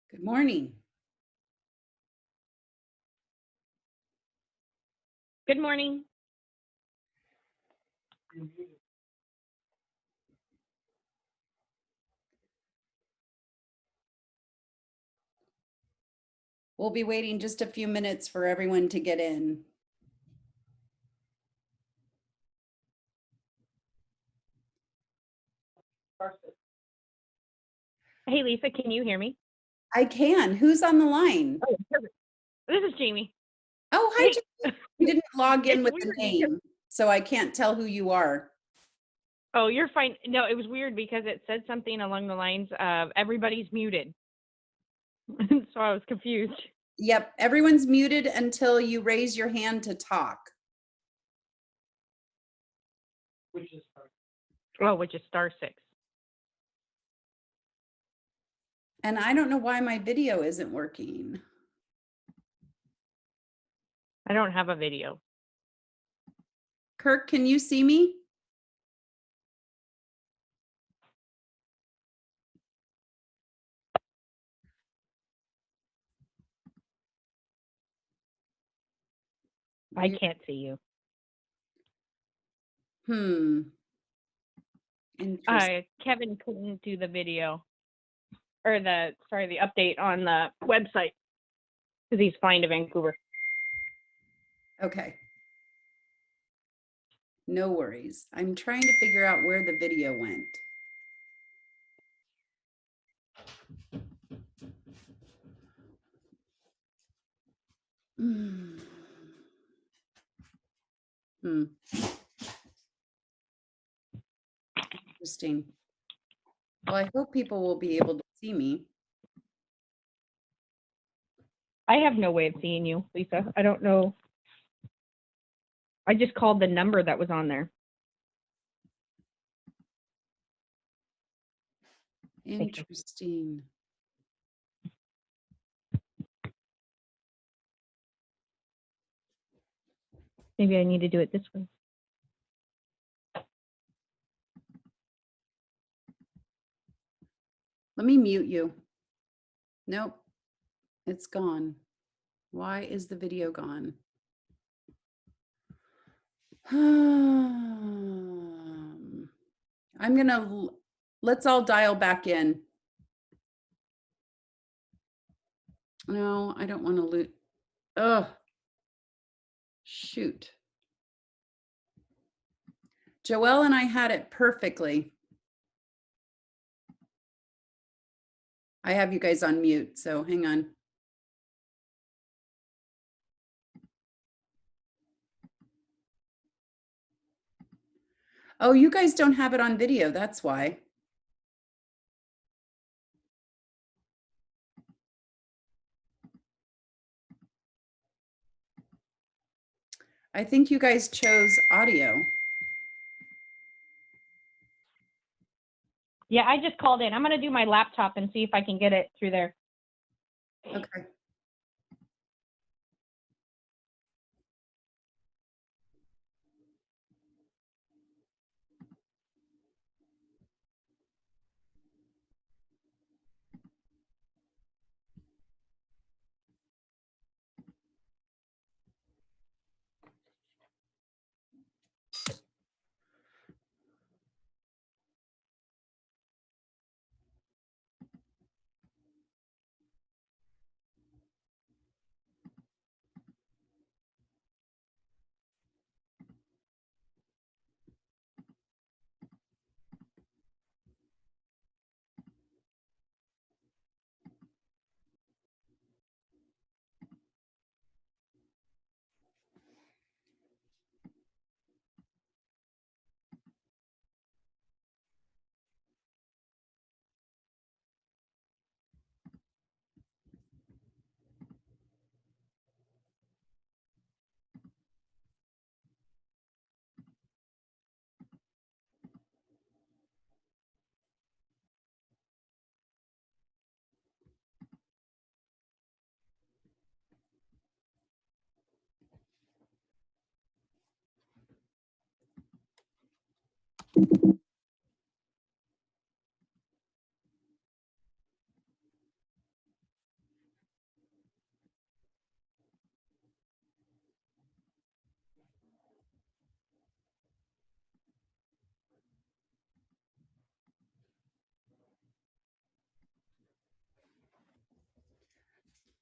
Good morning. Good morning. We'll be waiting just a few minutes for everyone to get in. Hey, Lisa, can you hear me? I can. Who's on the line? Oh, perfect. This is Jamie. Oh, hi, Hey. Jamie. You didn't log in It's with the weird name, so I can't tell who you are. Oh, you're fine. No, it was weird because it said something along the lines of everybody's muted. So I was confused. Yep, everyone's muted until you raise your hand to talk. Which is *6. And I don't know why my video isn't working. I don't have a video. Kirk, can you see me? I can't see you. Interesting. Kevin couldn't do the video or the update on the website because he's flying to Vancouver. Okay. No worries. I'm trying to figure out where the video went. Interesting. Well, I hope people will be able to see me. I have no way of seeing you, Lisa. I don't know. I just called the number that was on there. Interesting. Maybe I need to do it this way. Let me mute you. Nope, it's gone. Why is the video gone? Let's all dial back in. No, I don't want to loot. Oh, shoot. Joelle and I had it perfectly. I have you guys on mute, so hang on. Oh, you guys don't have it on video, that's why. I think you guys chose audio. Yeah, I just called in. I'm going to do my laptop and see if I can get it through there. Okay.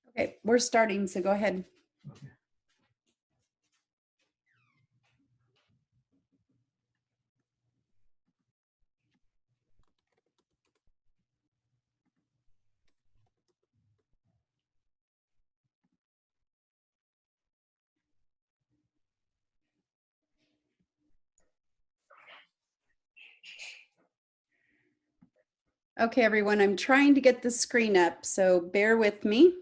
Okay, we're starting, so go ahead. Okay, everyone, I'm trying to get the screen up, so bear with me.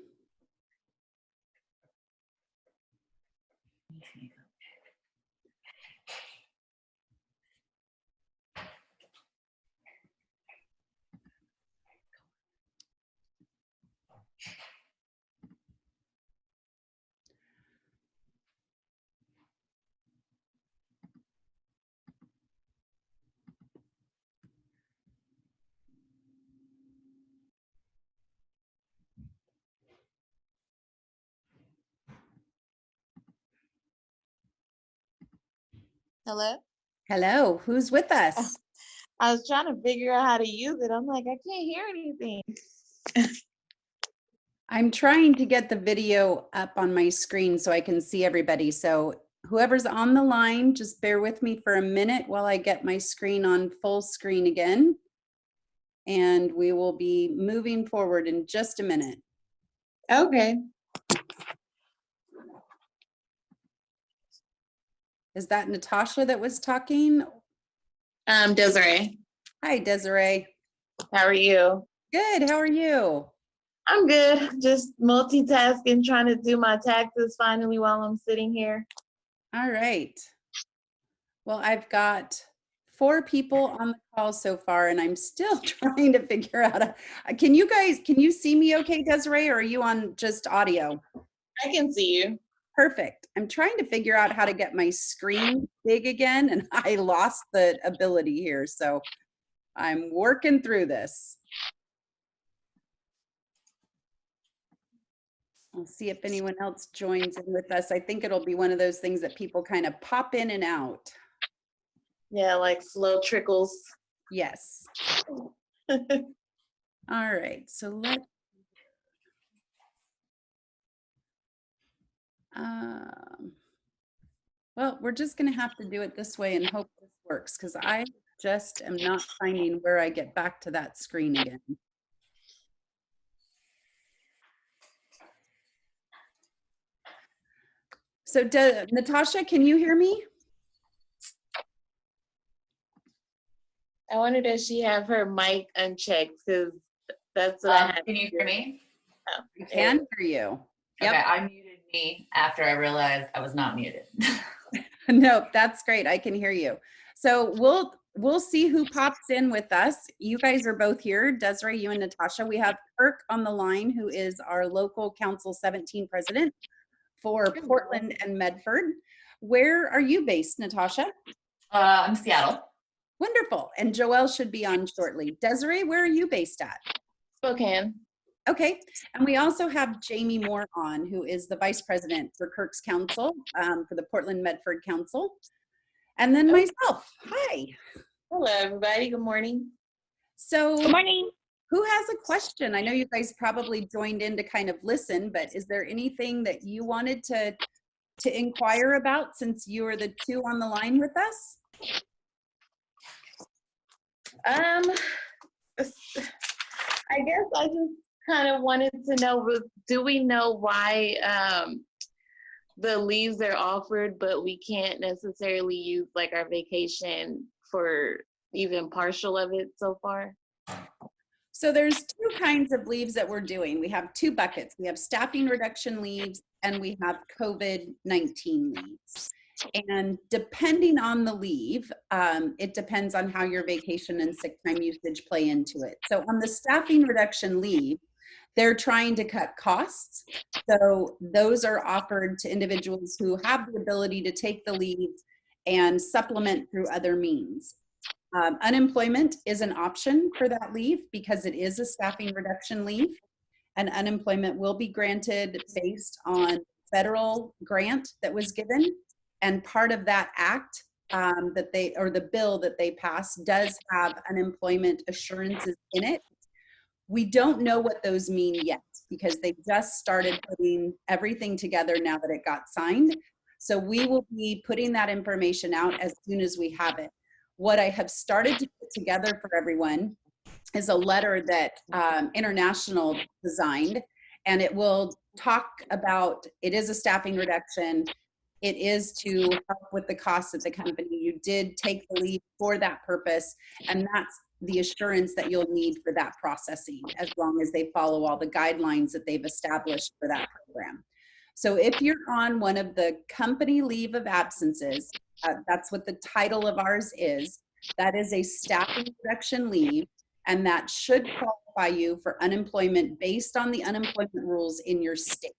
Hello? Hello, who's with us? I was trying to figure out how to use it. I'm like, I can't hear anything. I'm trying to get the video up on my screen so I can see everybody. So whoever's on the line, just bear with me for a minute while I get my screen on full screen again. And we will be moving forward in just a minute. Okay. Is that Natasha that was talking? Desiree, Hi, Desiree. how are you? Good, how are you? I'm good. Just multitasking, trying to do my taxes finally while I'm sitting here. All right. Well, I've got 4 people on the call so far, and I'm still trying to figure out. Can you see me okay, Desiree, or are you on just audio? I can see you. Perfect. I'm trying to figure out how to get my screen big again, and I lost the ability here. So I'm working through this. I'll see if anyone else joins in with us. I think it'll be one of those things that people kind of pop in and out. Yeah, like slow trickles. Yes. All right. So well, we're just going to have to do it this way and hope this works, because I just am not finding where I get back to that screen again. So Natasha, can you hear me? I wonder does she have her mic unchecked, because that's what I have. Can you hear me? Oh, I can hear you. Yep. Okay, I muted me after I realized I was not muted. No, that's great. I can hear you. So we'll see who pops in with us. You guys are both here, Desiree, you and Natasha. We have Kirk on the line, who is our local Council 17 president for Portland and Medford. Where are you based, Natasha? I'm Seattle. Wonderful. And Joelle should be on shortly. Desiree, where are you based at? Spokane. Okay. And we also have Jamie Moore on, who is the vice president for Kirk's Council, for the Portland Medford Council. And then myself. Hi. Hello, everybody. Good morning. So Good morning. who has a question? I know you guys probably joined in to kind of listen, but is there anything that you wanted to inquire about, since you are the 2 on the line with us? I guess I just kind of wanted to know, do we know why the leaves are offered, but we can't necessarily use like our vacation for even partial of it so far? So there's 2 kinds of leaves that we're doing. We have 2 buckets. We have staffing reduction leaves and we have COVID-19 leaves. And depending on the leave, it depends on how your vacation and sick time usage play into it. So on the staffing reduction leave, they're trying to cut costs. So those are offered to individuals who have the ability to take the leave and supplement through other means. Unemployment is an option for that leave because it is a staffing reduction leave, and unemployment will be granted based on federal grant that was given. And part of that act the bill that they passed does have unemployment assurances in it. We don't know what those mean yet because they just started putting everything together now that it got signed. So we will be putting that information out as soon as we have it. What I have started to put together for everyone is a letter that International designed, and it will talk about, it is a staffing reduction. It is to help with the costs of the company. You did take the leave for that purpose, and that's the assurance that you'll need for that processing, as long as they follow all the guidelines that they've established for that program. So if you're on one of the company leave of absences, that's what the title of ours is, that is a staffing reduction leave, and that should qualify you for unemployment based on the unemployment rules in your state.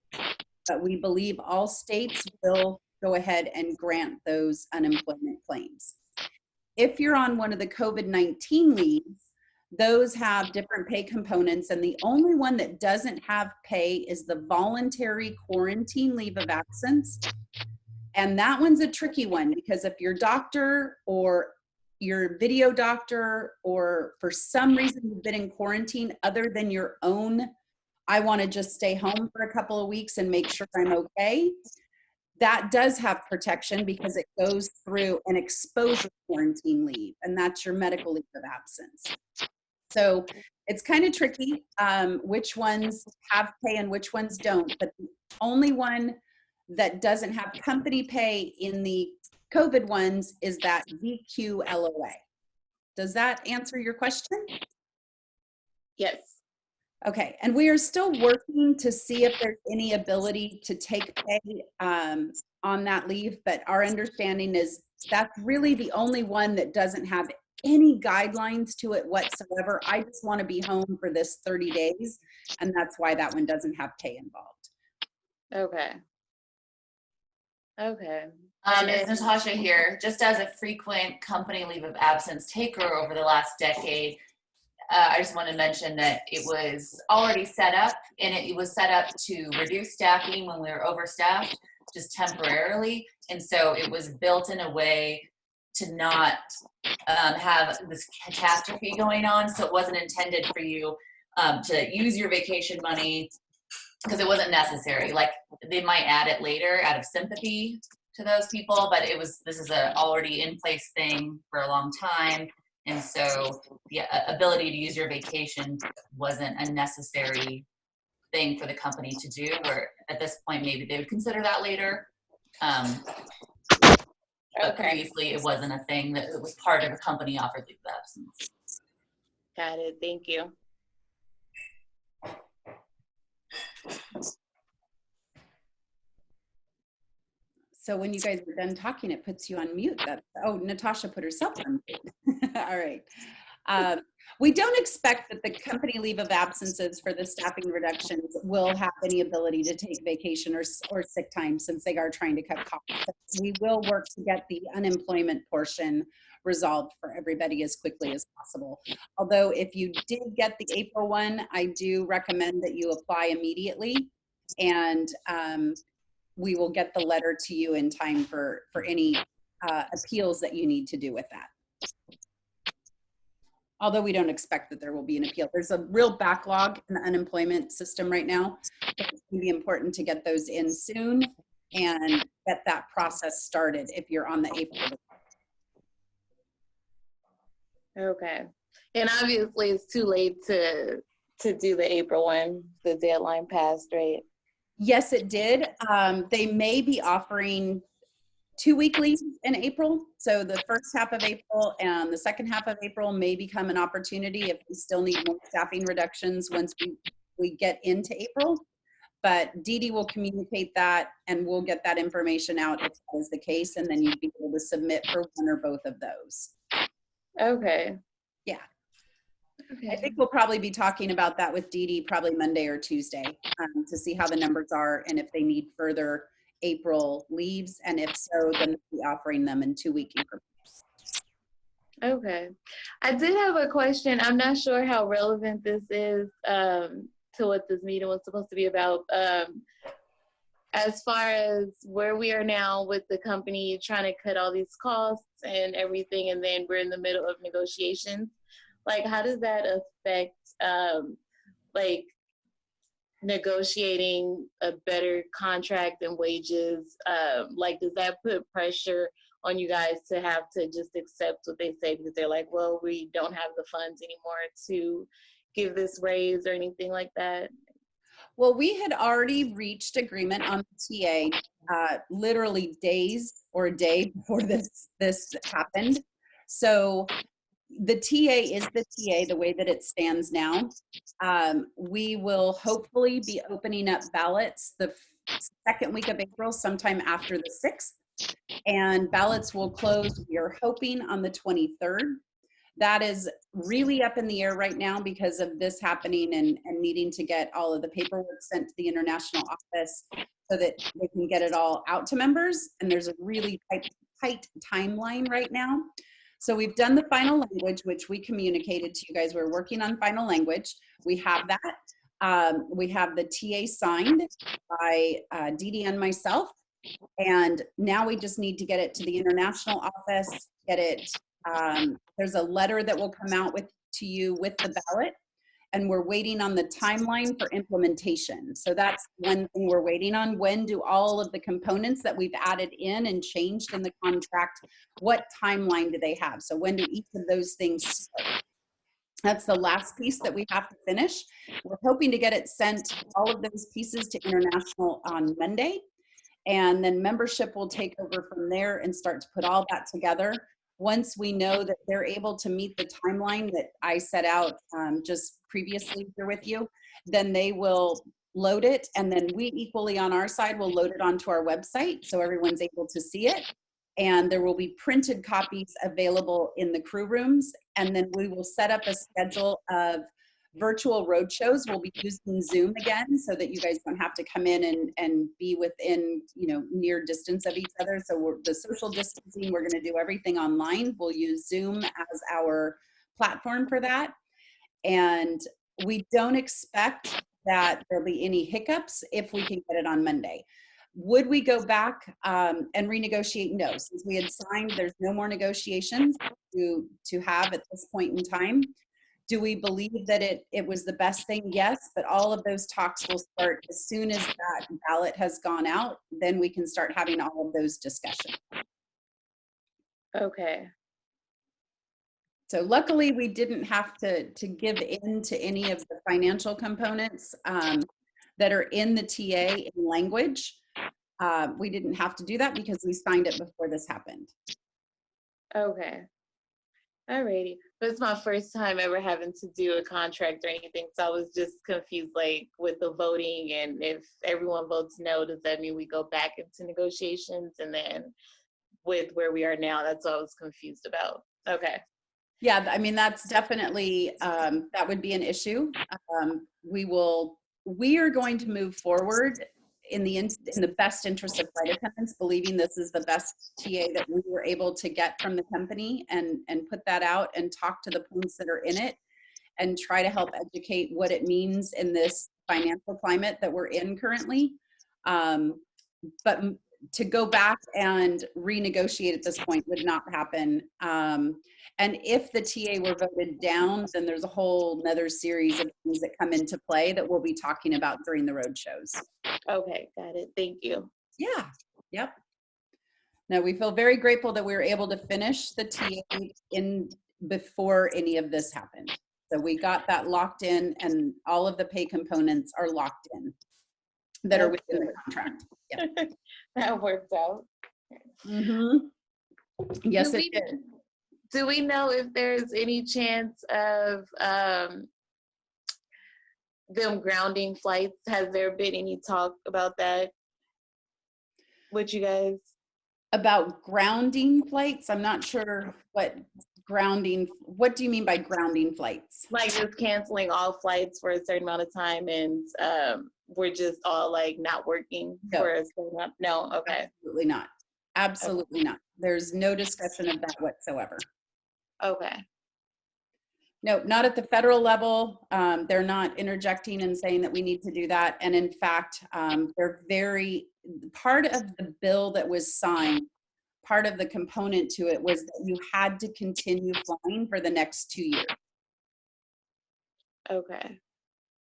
But we believe all states will go ahead and grant those unemployment claims. If you're on one of the COVID-19 leaves, those have different pay components, and the only one that doesn't have pay is the voluntary quarantine leave of absence. And that one's a tricky one, because if your doctor or your video doctor, or for some reason you've been in quarantine other than your own, I want to just stay home for a couple of weeks and make sure I'm okay, that does have protection because it goes through an exposure quarantine leave, and that's your medical leave of absence. So it's kind of tricky which ones have pay and which ones don't, but the only one that doesn't have company pay in the COVID ones is that VQLOA. Does that answer your question? Yes. Okay, and we are still working to see if there's any ability to take pay on that leave, but our understanding is that's really the only one that doesn't have any guidelines to it whatsoever. I just want to be home for this 30 days, and that's why that one doesn't have pay involved. Okay. Okay. It's Natasha here. Just as a frequent company leave of absence taker over the last decade, I just want to mention that it was already set up, and it was set up to reduce staffing when we were overstaffed, just temporarily. And so it was built in a way to not have this catastrophe going on. So it wasn't intended for you to use your vacation money because it wasn't necessary. Like, they might add it later out of sympathy to those people, but this is a already in place thing for a long time. And so the ability to use your vacation wasn't a necessary thing for the company to do, where at this point, maybe they would consider that later. But previously it wasn't a thing that it was part of a company offered leave of absence. Got it. Thank you. So when you guys are done talking, it puts you on mute. Oh, Natasha put herself on mute. All right. We don't expect that the company leave of absences for the staffing reductions will have any ability to take vacation or sick time, since they are trying to cut costs. We will work to get the unemployment portion resolved for everybody as quickly as possible. Although if you did get the April one, I do recommend that you apply immediately, and we will get the letter to you in time for any appeals that you need to do with that. Although we don't expect that there will be an appeal. There's a real backlog in the unemployment system right now. It's going to be important to get those in soon and get that process started if you're on the April. Okay. And obviously it's too late to do the April one. The deadline passed, right? Yes, it did. They may be offering 2-week leaves in April. So the first half of April and the second half of April may become an opportunity if we still need more staffing reductions once we get into April. But Dee Dee will communicate that, and we'll get that information out if that is the case, and then you'd be able to submit for one or both of those. Okay. Yeah. Okay. I think we'll probably be talking about that with Dee Dee probably Monday or Tuesday to see how the numbers are and if they need further April leaves, and if so, then we'll be offering them in 2-week increments. Okay. I did have a question. I'm not sure how relevant this is to what this meeting was supposed to be about. As far as where we are now with the company trying to cut all these costs and everything, and then we're in the middle of negotiations, like, how does that affect like negotiating a better contract and wages, like does that put pressure on you guys to have to just accept what they say because they're like, well, we don't have the funds anymore to give this raise or anything like that? Well, we had already reached agreement on the TA literally days or a day before this happened. So the TA is the TA the way that it stands now. We will hopefully be opening up ballots the second week of April, sometime after the 6th. And ballots will close, we are hoping, on the 23rd. That is really up in the air right now because of this happening and needing to get all of the paperwork sent to the international office so that they can get it all out to members. And there's a really tight timeline right now. So we've done the final language, which we communicated to you guys. We're working on final language. We have that. We have the TA signed by Dee Dee and myself. And now we just need to get it to the international office, get it. There's a letter that will come out to you with the ballot, and we're waiting on the timeline for implementation. So that's one thing we're waiting on. When do all of the components that we've added in and changed in the contract, what timeline do they have? So when do each of those things start? That's the last piece that we have to finish. We're hoping to get it sent, all of those pieces, to international on Monday. And then membership will take over from there and start to put all that together. Once we know that they're able to meet the timeline that I set out just previously here with you, then they will load it. And then we equally on our side will load it onto our website so everyone's able to see it. And there will be printed copies available in the crew rooms. And then we will set up a schedule of virtual road shows. We'll be using Zoom again so that you guys don't have to come in and be within, near distance of each other. So the social distancing, we're going to do everything online. We'll use Zoom as our platform for that. And we don't expect that there'll be any hiccups if we can get it on Monday. Would we go back and renegotiate? No. Since we had signed, there's no more negotiations to have at this point in time. Do we believe that it was the best thing? Yes, but all of those talks will start as soon as that ballot has gone out. Then we can start having all of those discussions. Okay. So luckily, we didn't have to give in to any of the financial components that are in the TA in language. We didn't have to do that because we signed it before this happened. Okay. Alrighty. But it's my first time ever having to do a contract or anything. So I was just confused, like with the voting, and if everyone votes no, does that mean we go back into negotiations? And then with where we are now, that's what I was confused about. Okay. Yeah, I mean, that's definitely, that would be an issue. We are going to move forward in the best interest of flight attendants, believing this is the best TA that we were able to get from the company, and put that out and talk to the points that are in it and try to help educate what it means in this financial climate that we're in currently. But to go back and renegotiate at this point would not happen. And if the TA were voted down, then there's a whole nother series of things that come into play that we'll be talking about during the road shows. Okay, got it. Thank you. Yeah, yep. Now we feel very grateful that we were able to finish the TA in before any of this happened. So we got that locked in, and all of the pay components are locked in that are within the contract. Yep. That worked out. Mm-hmm. Yes, it did. Do we know if there's any chance of them grounding flights? Has there been any talk about that with you guys? About grounding flights? I'm not sure what do you mean by grounding flights? Like just canceling all flights for a certain amount of time, and we're just all like not working for a certain amount? No, okay. Absolutely not. Absolutely not. There's no discussion of that whatsoever. Okay. No, not at the federal level. They're not interjecting and saying that we need to do that. And in fact, they're part of the bill that was signed, part of the component to it was that you had to continue flying for the next 2 years. Okay.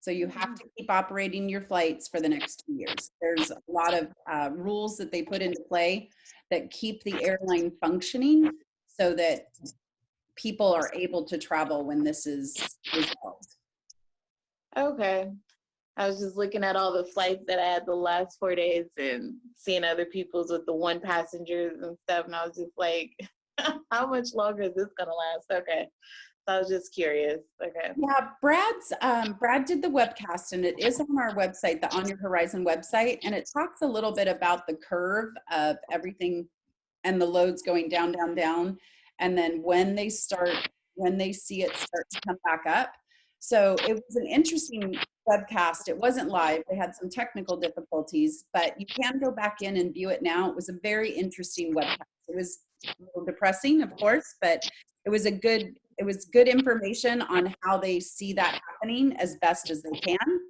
So you have to keep operating your flights for the next 2 years. There's a lot of rules that they put into play that keep the airline functioning so that people are able to travel when this is resolved. Okay. I was just looking at all the flights that I had the last 4 days and seeing other people's with the one passengers and stuff. And I was just like, how much longer is this going to last? Okay. So I was just curious. Okay. Yeah, Brad did the webcast, and it is on our website, the On Your Horizon website, and it talks a little bit about the curve of everything and the loads going down, down, down, and then when they see it start to come back up. So it was an interesting webcast. It wasn't live. They had some technical difficulties, but you can go back in and view it now. It was a very interesting webcast. It was a little depressing, of course, but it was good information on how they see that happening as best as they can.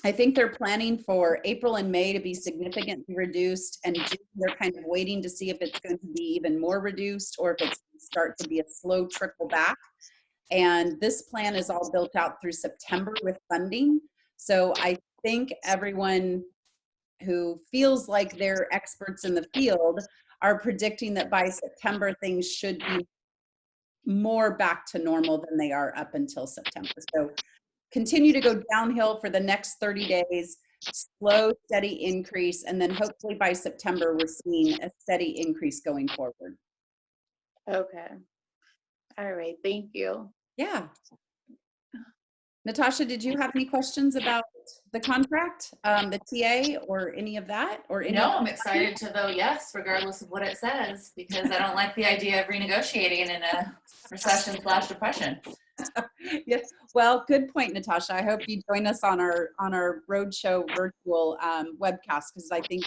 I think they're planning for April and May to be significantly reduced, and June they're kind of waiting to see if it's going to be even more reduced or if it's going to start to be a slow trickle back. And this plan is all built out through September with funding. So I think everyone who feels like they're experts in the field are predicting that by September, things should be more back to normal than they are up until September. So continue to go downhill for the next 30 days, slow, steady increase, and then hopefully by September, we're seeing a steady increase going forward. Okay. All right. Thank you. Yeah. Natasha, did you have any questions about the contract, the TA, or any of that? Or any No, I'm excited to vote yes, regardless of what it says, because I don't like the idea of renegotiating in a recession/depression. Yes. Well, good point, Natasha. I hope you join us on our roadshow virtual webcast, because I think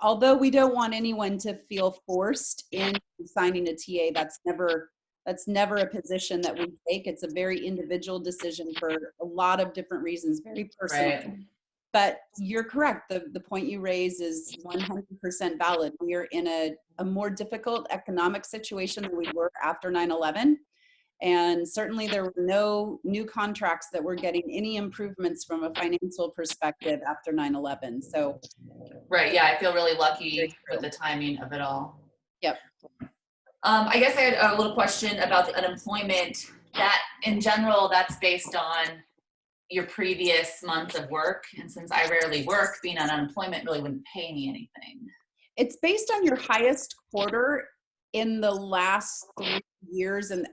although we don't want anyone to feel forced into signing a TA, that's never a position that we take. It's a very individual decision for a lot of different reasons, very personal. Right. But you're correct. The point you raise is 100% valid. We are in a more difficult economic situation than we were after 9/11. And certainly there were no new contracts that were getting any improvements from a financial perspective after 9/11. So, Right. Yeah, I feel really lucky with the timing of it all. yep. I guess I had a little question about the unemployment. That in general, that's based on your previous months of work. And since I rarely work, being on unemployment really wouldn't pay me anything. It's based on your highest quarter in the last 3 years. And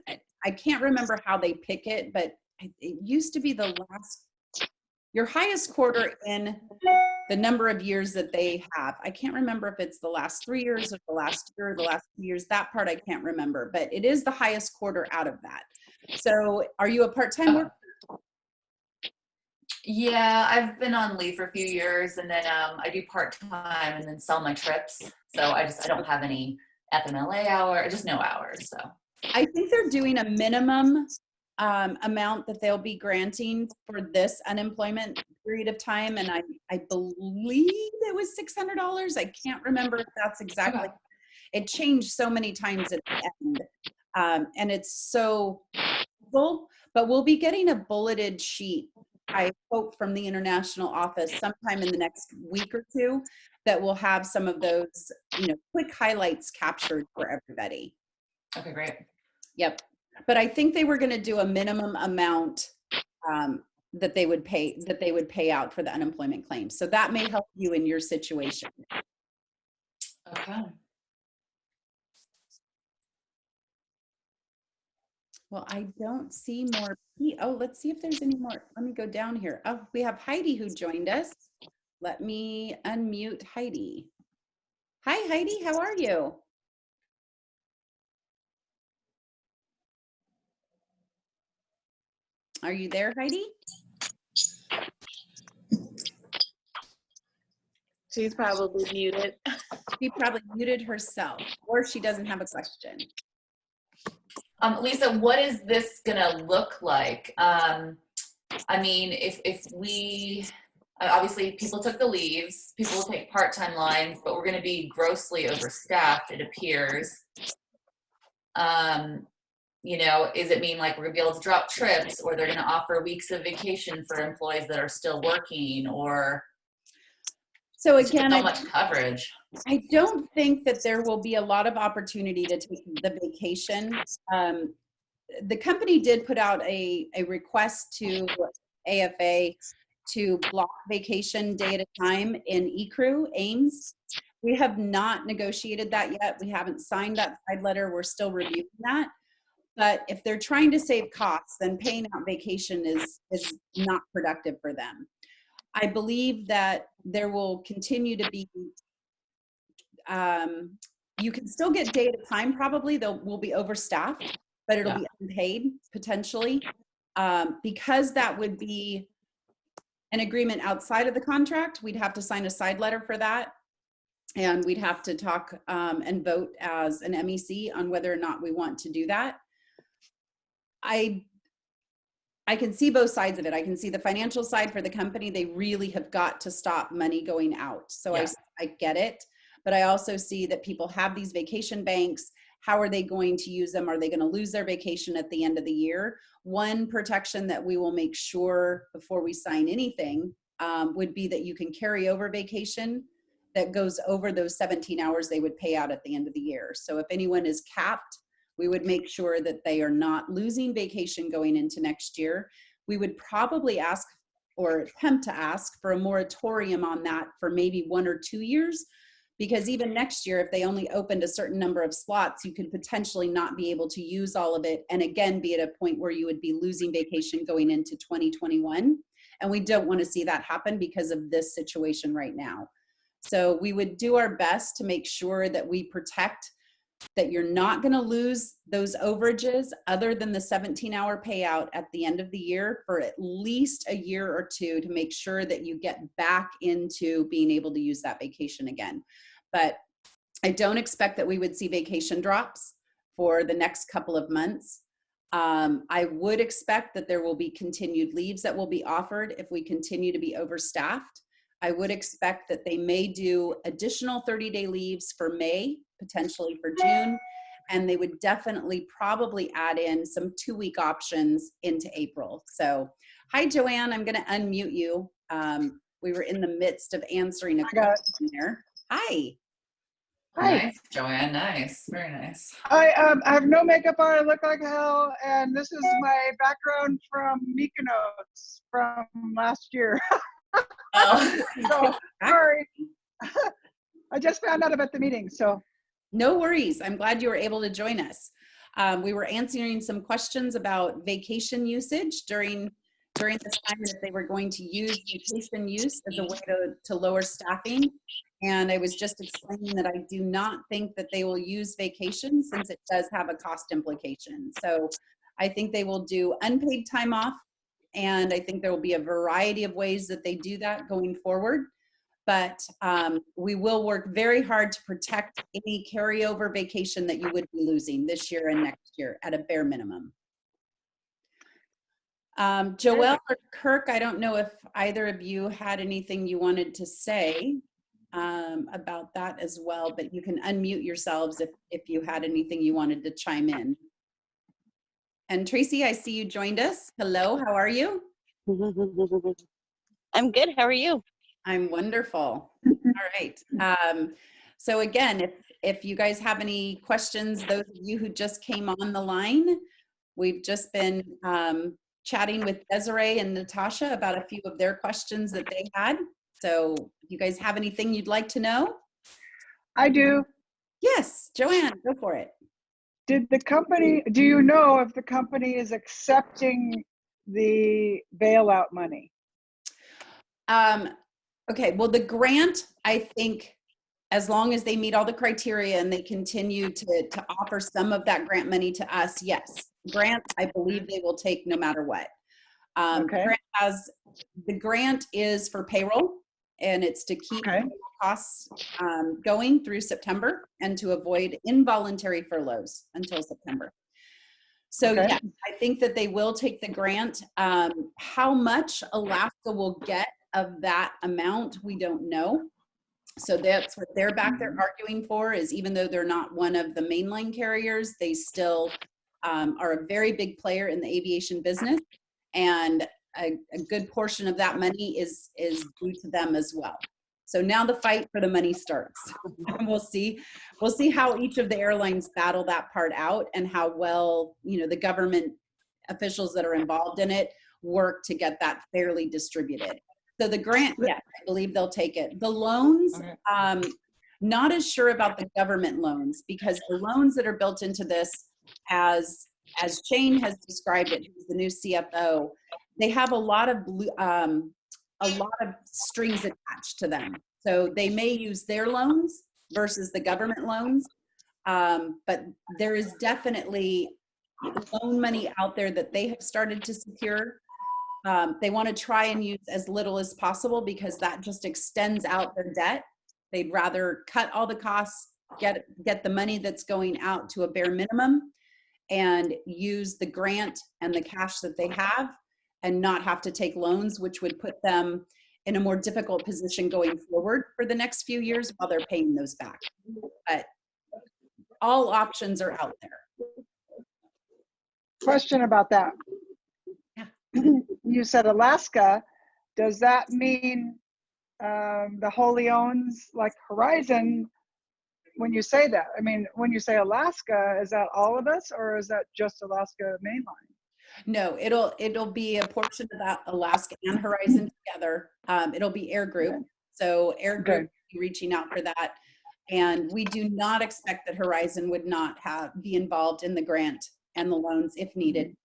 I can't remember how they pick it, but it used to be your highest quarter in the number of years that they have. I can't remember if it's the last 3 years or the last year or the last 2 years. That part I can't remember, but it is the highest quarter out of that. So are you a part-time worker? Yeah, I've been on leave for a few years, and then I do part-time and then sell my trips. So I don't have any FMLA hour, just no hours. So I think they're doing a minimum amount that they'll be granting for this unemployment period of time. And I believe it was $600. I can't remember if that's exactly. Okay. It changed so many times at the end. And it's so full, but we'll be getting a bulleted sheet, I hope, from the international office sometime in the next week or two that will have some of those, quick highlights captured for everybody. Okay, great. Yep. But I think they were going to do a minimum amount that they would pay out for the unemployment claim. So that may help you in your situation. Okay. Well, I don't see more. Oh, let's see if there's any more. Let me go down here. Oh, we have Heidi who joined us. Let me unmute Heidi. Hi, Heidi. How are you? Are you there, Heidi? She's probably muted. She probably muted herself, or she doesn't have a question. Lisa, what is this gonna look like? I mean, if we obviously people took the leaves, people will take part-time lines, but we're gonna be grossly overstaffed, it appears. you know, is it mean like we're gonna be able to drop trips, or they're gonna offer weeks of vacation for employees that are still working, or So it's just again, so much coverage? I don't think that there will be a lot of opportunity to take the vacation. The company did put out a request to AFA to block vacation day at a time in eCrew, Ames. We have not negotiated that yet. We haven't signed that side letter. We're still reviewing that. But if they're trying to save costs, then paying out vacation is not productive for them. I believe that there will continue to be, you can still get day at a time probably, though we'll be overstaffed, but it'll be unpaid potentially. Because that would be an agreement outside of the contract, we'd have to sign a side letter for that. And we'd have to talk and vote as an MEC on whether or not we want to do that. I can see both sides of it. I can see the financial side for the company. They really have got to stop money going out. So I get it. But I also see that people have these vacation banks. How are they going to use them? Are they going to lose their vacation at the end of the year? One protection that we will make sure before we sign anything would be that you can carry over vacation that goes over those 17 hours they would pay out at the end of the year. So if anyone is capped, we would make sure that they are not losing vacation going into next year. We would probably ask or attempt to ask for a moratorium on that for maybe 1 or 2 years, because even next year, if they only opened a certain number of slots, you could potentially not be able to use all of it. And again, be at a point where you would be losing vacation going into 2021. And we don't want to see that happen because of this situation right now. So we would do our best to make sure that we protect that you're not going to lose those overages other than the 17-hour payout at the end of the year for at least a year or two to make sure that you get back into being able to use that vacation again. But I don't expect that we would see vacation drops for the next couple of months. I would expect that there will be continued leaves that will be offered if we continue to be overstaffed. I would expect that they may do additional 30-day leaves for May, potentially for June, and they would definitely probably add in some 2-week options into April. So, hi, Joanne, I'm going to unmute you. We were in the midst of answering a question there. Hi. Hi. Nice, Joanne. Nice. Very nice. I have no makeup on. I look like hell, and this is my background from Mykonos from last year. Oh. So sorry. I just found out about the meeting, so. No worries. I'm glad you were able to join us. We were answering some questions about vacation usage during this time, and if they were going to use vacation use as a way to lower staffing. And I was just explaining that I do not think that they will use vacation since it does have a cost implication. So I think they will do unpaid time off, and I think there will be a variety of ways that they do that going forward. But we will work very hard to protect any carryover vacation that you would be losing this year and next year at a bare minimum. Joelle or Kirk, I don't know if either of you had anything you wanted to say about that as well, but you can unmute yourselves if you had anything you wanted to chime in. And Tracy, I see you joined us. Hello, how are you? I'm good. How are you? I'm wonderful. All right. So again, if you guys have any questions, those of you who just came on the line, we've just been chatting with Desiree and Natasha about a few of their questions that they had. So if you guys have anything you'd like to know? I do. Yes, Joanne, go for it. Do you know if the company is accepting the bailout money? Okay, well, the grant, I think, as long as they meet all the criteria and they continue to offer some of that grant money to us, yes. Grant, I believe they will take no matter what. Okay. The grant is for payroll, and it's to keep costs going through September and to avoid involuntary furloughs until September. So yeah, I think that they will take the grant. How much Alaska will get of that amount, we don't know. So that's what they're back there arguing for, is even though they're not one of the mainline carriers, they still are a very big player in the aviation business, and a good portion of that money is due to them as well. So now the fight for the money starts. We'll see how each of the airlines battle that part out, and how well, you know, the government officials that are involved in it work to get that fairly distributed. So the grant, yes, I believe they'll take it. The loans, not as sure about the government loans, because the loans that are built into this, as Shane has described it, who's the new CFO, they have a lot of strings attached to them. So they may use their loans versus the government loans, but there is definitely loan money out there that they have started to secure. They want to try and use as little as possible, because that just extends out their debt. They'd rather cut all the costs, get the money that's going out to a bare minimum, and use the grant and the cash that they have, and not have to take loans, which would put them in a more difficult position going forward for the next few years while they're paying those back. But all options are out there. Question about that. Yeah. You said Alaska. Does that mean the wholly owns like Horizon? When you say that, I mean, when you say Alaska, is that all of us, or is that just Alaska mainline? No, it'll be a portion of that, Alaska and Horizon together. It'll be Air Group. Okay. So Air Group Okay. will be reaching out for that. And we do not expect that Horizon would not be involved in the grant and the loans if needed.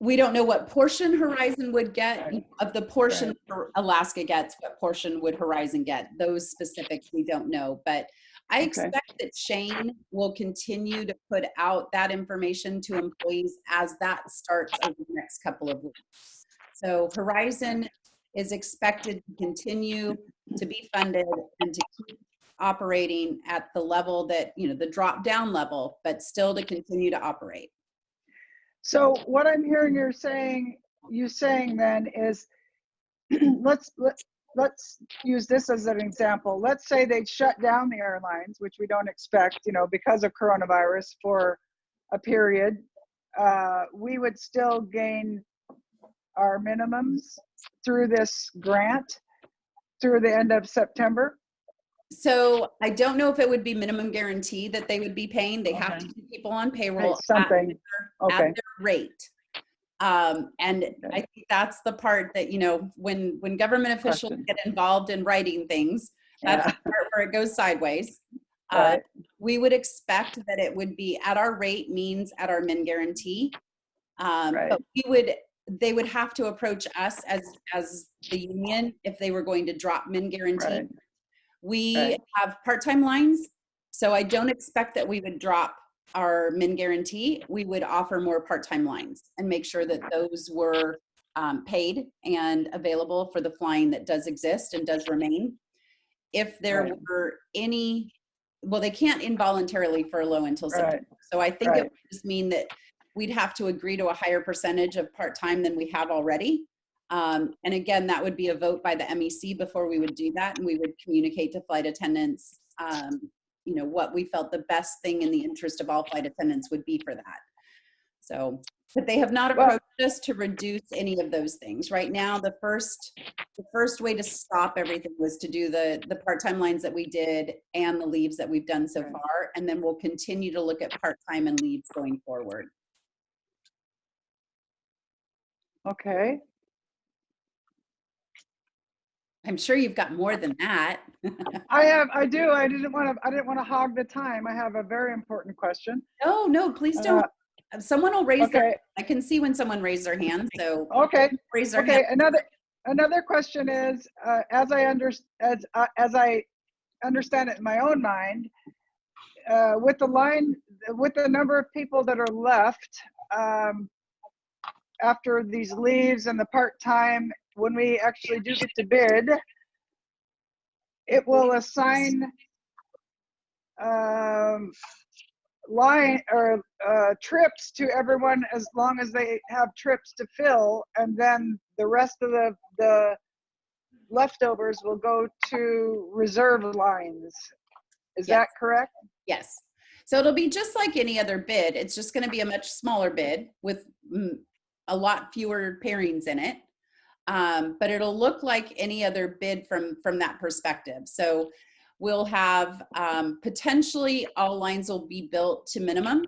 We don't know what portion Horizon would get. Of the portion Alaska gets, what portion would Horizon get? Those specifics we don't know. But I expect that Shane will continue to put out that information to employees as that starts over the next couple of weeks. So Horizon is expected to continue to be funded and to keep operating at the level that, you know, the drop down level, but still to continue to operate. So what I'm hearing you saying then is, let's use this as an example. Let's say they shut down the airlines, which we don't expect, you know, because of coronavirus for a period. We would still gain our minimums through this grant through the end of September. So I don't know if it would be minimum guarantee that they would be paying. They have to keep people on payroll Right, something. at their rate. And I think that's the part that, you know, when government officials get involved in writing things, that's the part where it goes sideways. Right. We would expect that it would be at our rate, means at our min guarantee. But they would have to approach us as the union if they were going to drop min guarantee. Right. We have part-time lines, so I don't expect that we would drop our min guarantee. We would offer more part-time lines and make sure that those were paid and available for the flying that does exist and does remain. If there were any, well, they can't involuntarily furlough until September. So I think it would just mean that we'd have to agree to a higher percentage of part-time than we have already. And again, that would be a vote by the MEC before we would do that. And we would communicate to flight attendants, you know, what we felt the best thing in the interest of all flight attendants would be for that. So, but they have not approached us to reduce any of those things. Right now, the first way to stop everything was to do the part-time lines that we did and the leaves that we've done so far. And then we'll continue to look at part-time and leaves going forward. Okay. I'm sure you've got more than that. I do. I didn't want to hog the time. I have a very important question. No, please don't. Someone will raise their hand. I can see when someone raised their hand. So raise their hand. Another question is, as I understand it in my own mind, with the number of people that are left after these leaves and the part-time, when we actually do get to bid, it will assign trips to everyone as long as they have trips to fill, and then the rest of the leftovers will go to reserve lines. Is that correct? Yes. So it'll be just like any other bid. It's just going to be a much smaller bid with a lot fewer pairings in it. But it'll look like any other bid from that perspective. So we'll have potentially all lines will be built to minimum.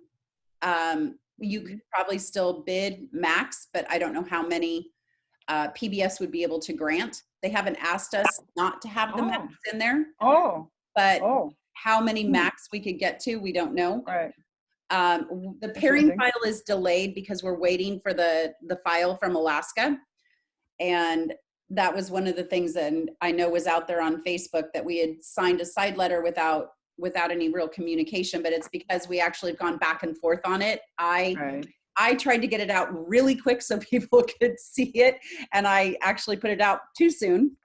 You could probably still bid max, but I don't know how many PBS would be able to grant. They haven't asked us not to have the max in there, but how many max we could get to, we don't know. Right. The pairing file is delayed because we're waiting for the file from Alaska. And that was one of the things that I know was out there on Facebook, that we had signed a side letter without any real communication, but it's because we actually have gone back and forth on it. I tried to get it out really quick so people could see it, and I actually put it out too soon.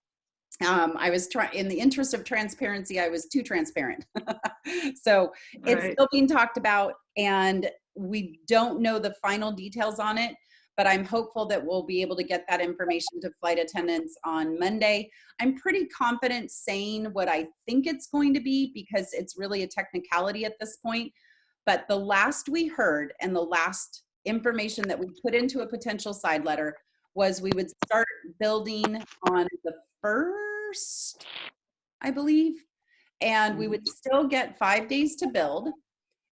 I was in the interest of transparency, I was too transparent. So it's still being talked about, and we don't know the final details on it, but I'm hopeful that we'll be able to get that information to flight attendants on Monday. I'm pretty confident saying what I think it's going to be, because it's really a technicality at this point. But the last we heard, and the last information that we put into a potential side letter, was we would start building on the 1st, I believe, and we would still get 5 days to build.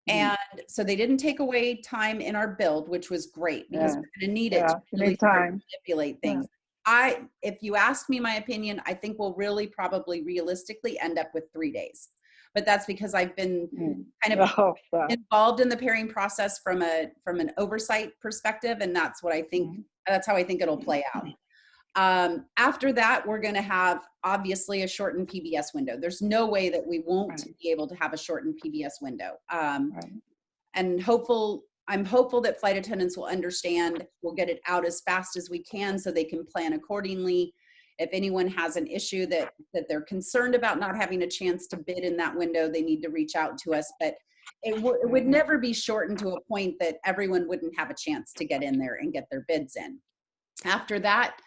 And so they didn't take away time in our build, which was great, because we're going to need it to really start to manipulate things. If you ask me my opinion, I think we'll really probably realistically end up with 3 days. But that's because I've been kind of involved in the pairing process from an oversight perspective, and that's what I think. That's how I think it'll play out. After that, we're going to have obviously a shortened PBS window. There's no way that we won't be able to have a shortened PBS window. And I'm hopeful that flight attendants will understand. We'll get it out as fast as we can so they can plan accordingly. If anyone has an issue that they're concerned about not having a chance to bid in that window, they need to reach out to us. But it would never be shortened to a point that everyone wouldn't have a chance to get in there and get their bids in. After that,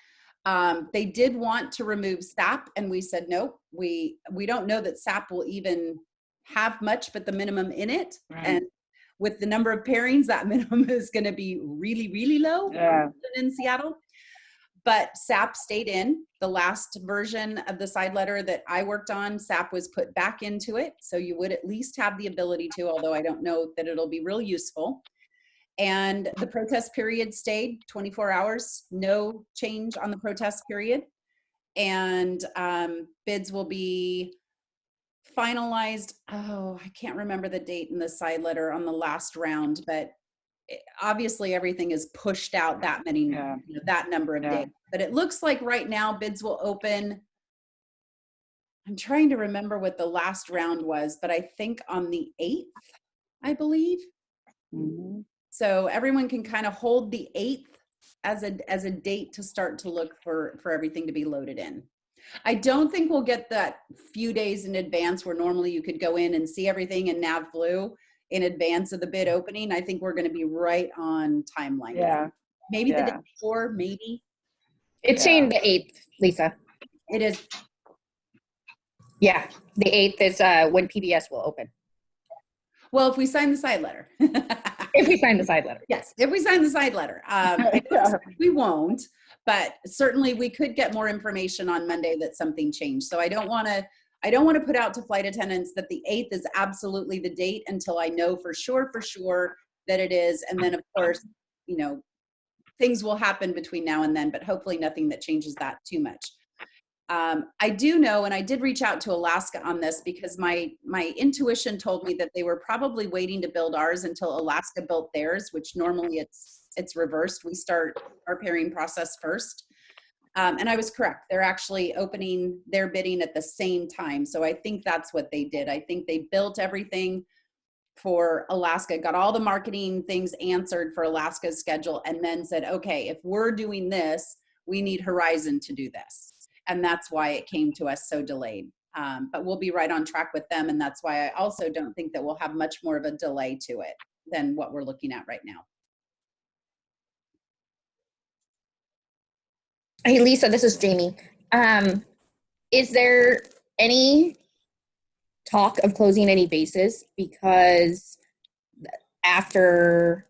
they did want to remove SAP, and we said, nope, we don't know that SAP will even have much but the minimum in it. And with the number of pairings, that minimum is going to be really, really low in Seattle. But SAP stayed in. The last version of the side letter that I worked on, SAP was put back into it. So you would at least have the ability to, although I don't know that it'll be real useful. And the protest period stayed 24 hours, no change on the protest period. And bids will be finalized. Oh, I can't remember the date in the side letter on the last round, but obviously everything is pushed out that many, that number of days. But it looks like right now bids will open. I'm trying to remember what the last round was, but I think on the 8th, I believe. So everyone can kind of hold the 8th as a date to start to look for everything to be loaded in. I don't think we'll get that few days in advance where normally you could go in and see everything in NavBlue in advance of the bid opening. I think we're going to be right on timeline. Maybe the day before, maybe. It's saying the 8th, Lisa. It is. Yeah, the 8th is when PBS will open. Well, if we sign the side letter. If we sign the side letter. Yes, if we sign the side letter. We won't, but certainly we could get more information on Monday that something changed. So I don't want to put out to flight attendants that the 8th is absolutely the date until I know for sure that it is. And then of course, things will happen between now and then, but hopefully nothing that changes that too much. I do know, and I did reach out to Alaska on this because my intuition told me that they were probably waiting to build ours until Alaska built theirs, which normally it's reversed. We start our pairing process first. And I was correct. They're actually opening their bidding at the same time. So I think that's what they did. I think they built everything for Alaska, got all the marketing things answered for Alaska's schedule, and then said, okay, if we're doing this, we need Horizon to do this. And that's why it came to us so delayed. But we'll be right on track with them. And that's why I also don't think that we'll have much more of a delay to it than what we're looking at right now. Hey, Lisa, this is Jamie. Is there any talk of closing any bases? Because after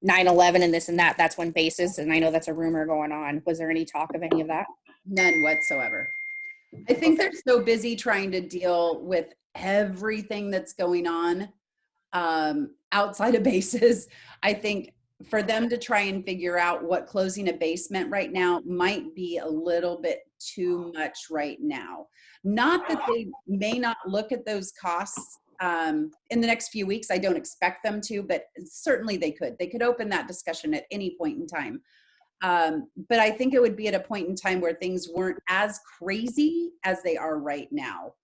9/11 and this and that, that's when bases, and I know that's a rumor going on. Was there any talk of any of that? None whatsoever. I think they're so busy trying to deal with everything that's going on outside of bases. I think for them to try and figure out what closing a basement right now might be a little bit too much right now. Not that they may not look at those costs in the next few weeks. I don't expect them to, but certainly they could. They could open that discussion at any point in time. But I think it would be at a point in time where things weren't as crazy as they are right now.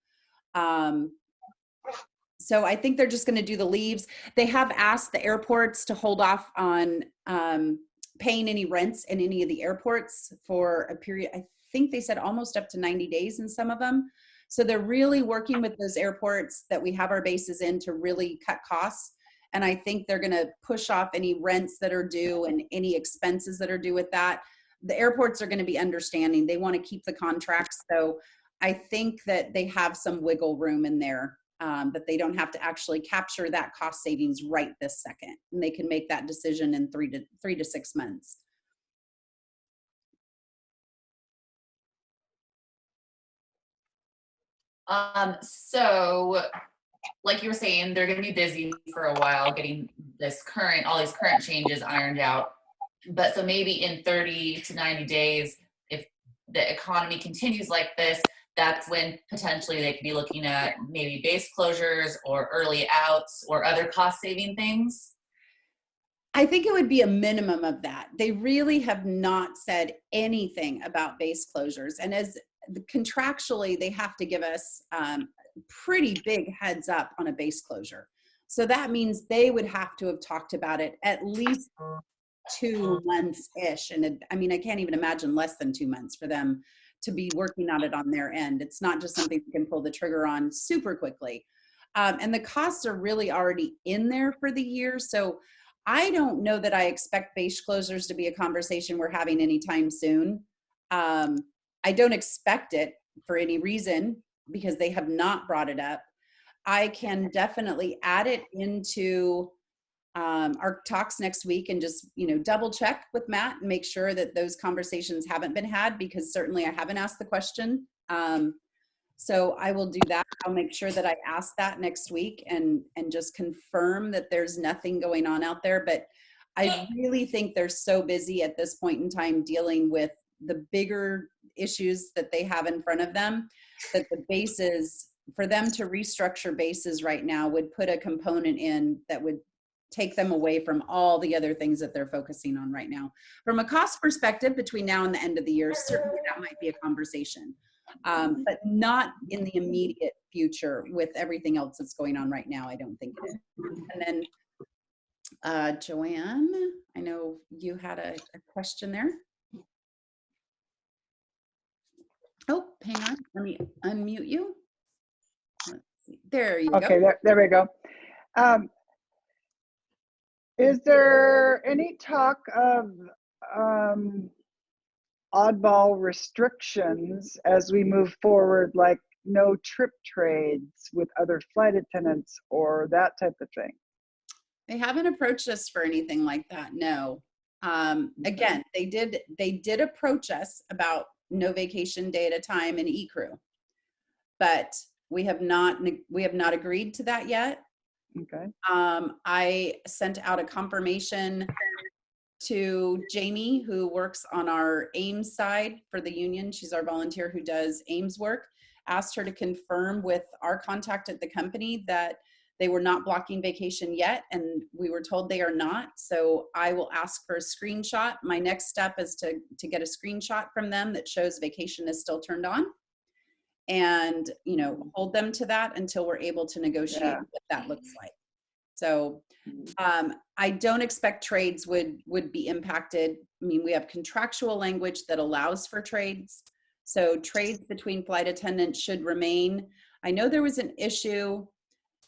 So I think they're just going to do the leaves. They have asked the airports to hold off on paying any rents in any of the airports for a period. I think they said almost up to 90 days in some of them. So they're really working with those airports that we have our bases in to really cut costs. And I think they're going to push off any rents that are due and any expenses that are due with that. The airports are going to be understanding. They want to keep the contracts. So I think that they have some wiggle room in there, that they don't have to actually capture that cost savings right this second. And they can make that decision in 3 to 6 months. So like you were saying, they're going to be busy for a while getting all these current changes ironed out. But so maybe in 30 to 90 days, if the economy continues like this, that's when potentially they could be looking at maybe base closures or early outs or other cost saving things. I think it would be a minimum of that. They really have not said anything about base closures. And as contractually, they have to give us pretty big heads up on a base closure. So that means they would have to have talked about it at least 2 months-ish. And I mean, I can't even imagine less than 2 months for them to be working on it on their end. It's not just something you can pull the trigger on super quickly. And the costs are really already in there for the year. So I don't know that I expect base closures to be a conversation we're having anytime soon. I don't expect it for any reason because they have not brought it up. I can definitely add it into our talks next week and just, double check with Matt and make sure that those conversations haven't been had, because certainly I haven't asked the question. So I will do that. I'll make sure that I ask that next week and just confirm that there's nothing going on out there. But I really think they're so busy at this point in time dealing with the bigger issues that they have in front of them, that the bases, for them to restructure bases right now would put a component in that would take them away from all the other things that they're focusing on right now. From a cost perspective, between now and the end of the year, certainly that might be a conversation, but not in the immediate future with everything else that's going on right now. I don't think it is. And then Joanne, I know you had a question there. Oh, hang on, let me unmute you. Let's see. There you go. Okay, there we go. Is there any talk of oddball restrictions as we move forward, like no trip trades with other flight attendants or that type of thing? They haven't approached us for anything like that, no. Again, they did approach us about no vacation day at a time in eCrew, but we have not agreed to that yet. Okay. I sent out a confirmation to Jamie, who works on our Ames side for the union. She's our volunteer who does Ames work. Asked her to confirm with our contact at the company that they were not blocking vacation yet, and we were told they are not. So I will ask for a screenshot. My next step is to get a screenshot from them that shows vacation is still turned on, and hold them to that until we're able to negotiate what that looks like. So I don't expect trades would be impacted. I mean, we have contractual language that allows for trades. So trades between flight attendants should remain. I know there was an issue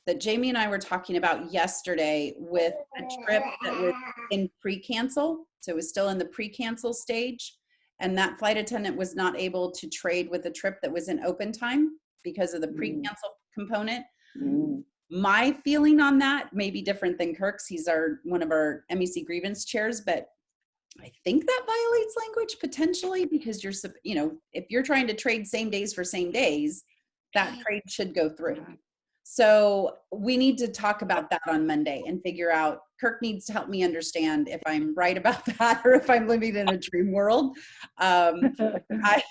that Jamie and I were talking about yesterday with a trip that was in pre-cancel. So it was still in the pre-cancel stage. And that flight attendant was not able to trade with a trip that was in open time because of the pre-cancel component. My feeling on that may be different than Kirk's. He's one of our MEC grievance chairs, but I think that violates language potentially, because if you're trying to trade same days for same days, that trade should go through. So we need to talk about that on Monday and figure out, Kirk needs to help me understand if I'm right about that or if I'm living in a dream world. I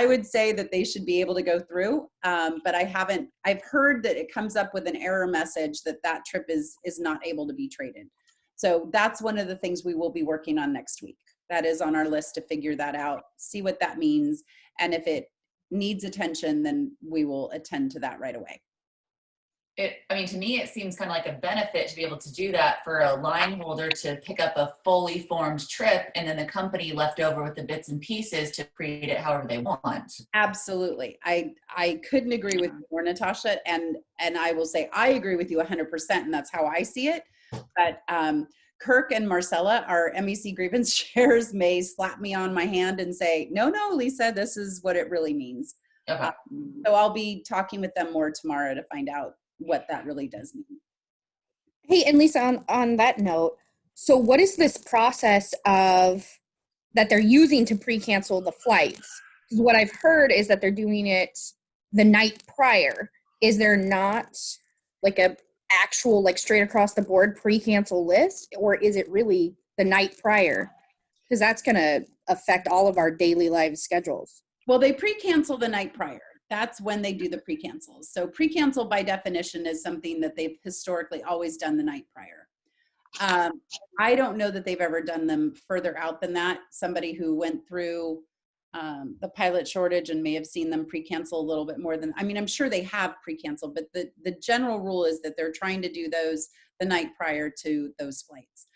would say that they should be able to go through, but I've heard that it comes up with an error message that trip is not able to be traded. So that's one of the things we will be working on next week. That is on our list to figure that out, see what that means. And if it needs attention, then we will attend to that right away. To me, it seems kind of like a benefit to be able to do that for a line holder to pick up a fully formed trip, and then the company left over with the bits and pieces to create it however they want. Absolutely. I couldn't agree with you more, Natasha. And I will say, I agree with you 100%. And that's how I see it. But Kirk and Marcella, our MEC grievance chairs, may slap me on my hand and say, no, Lisa, this is what it really means. Okay. So I'll be talking with them more tomorrow to find out what that really does mean. Hey, and Lisa, on that note, so what is this process of that they're using to pre-cancel the flights? Because what I've heard is that they're doing it the night prior. Is there not like a actual, like, straight across the board pre-cancel list, or is it really the night prior? Because that's going to affect all of our daily life schedules. Well, they pre-cancel the night prior. That's when they do the pre-cancels. So pre-cancel by definition is something that they've historically always done the night prior. I don't know that they've ever done them further out than that. Somebody who went through the pilot shortage and may have seen them pre-cancel a little bit more than, I'm sure they have pre-canceled, but the general rule is that they're trying to do those the night prior to those flights.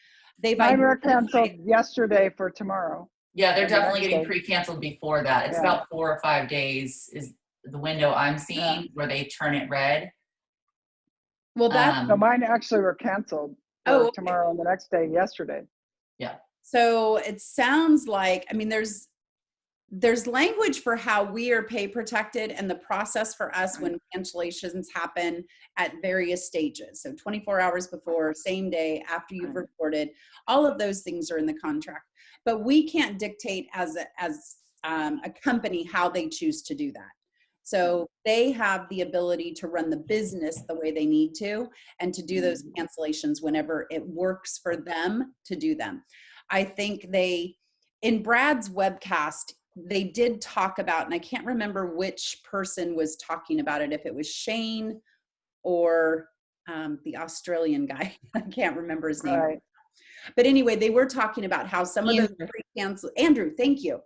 Mine were canceled yesterday for tomorrow. Yeah, they're definitely getting pre-canceled before that. It's Yeah. about 4 or 5 days is the window I'm seeing where they turn it red. Well, that's No, mine actually were canceled for tomorrow and the next day yesterday. Yeah. So it sounds like, there's language for how we are pay protected and the process for us when cancellations happen at various stages. So 24 hours before, same day, after you've reported, all of those things are in the contract. But we can't dictate as a company how they choose to do that. So they have the ability to run the business the way they need to and to do those cancellations whenever it works for them to do them. I think in Brad's webcast, they did talk about, and I can't remember which person was talking about it, if it was Shane or the Australian guy. I can't remember his name. Right. But anyway, they were talking about how some of those pre-cancel, Andrew, thank you.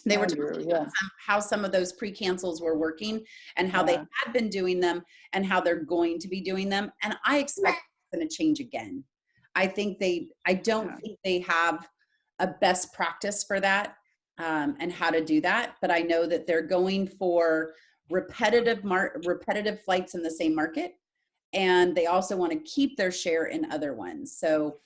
They were talking about how some of those pre-cancels were working and how they had been doing them and how they're going to be doing them. And I expect it's going to change again. I don't think they have a best practice for that and how to do that. But I know that they're going for repetitive flights in the same market. And they also want to keep their share in other ones. So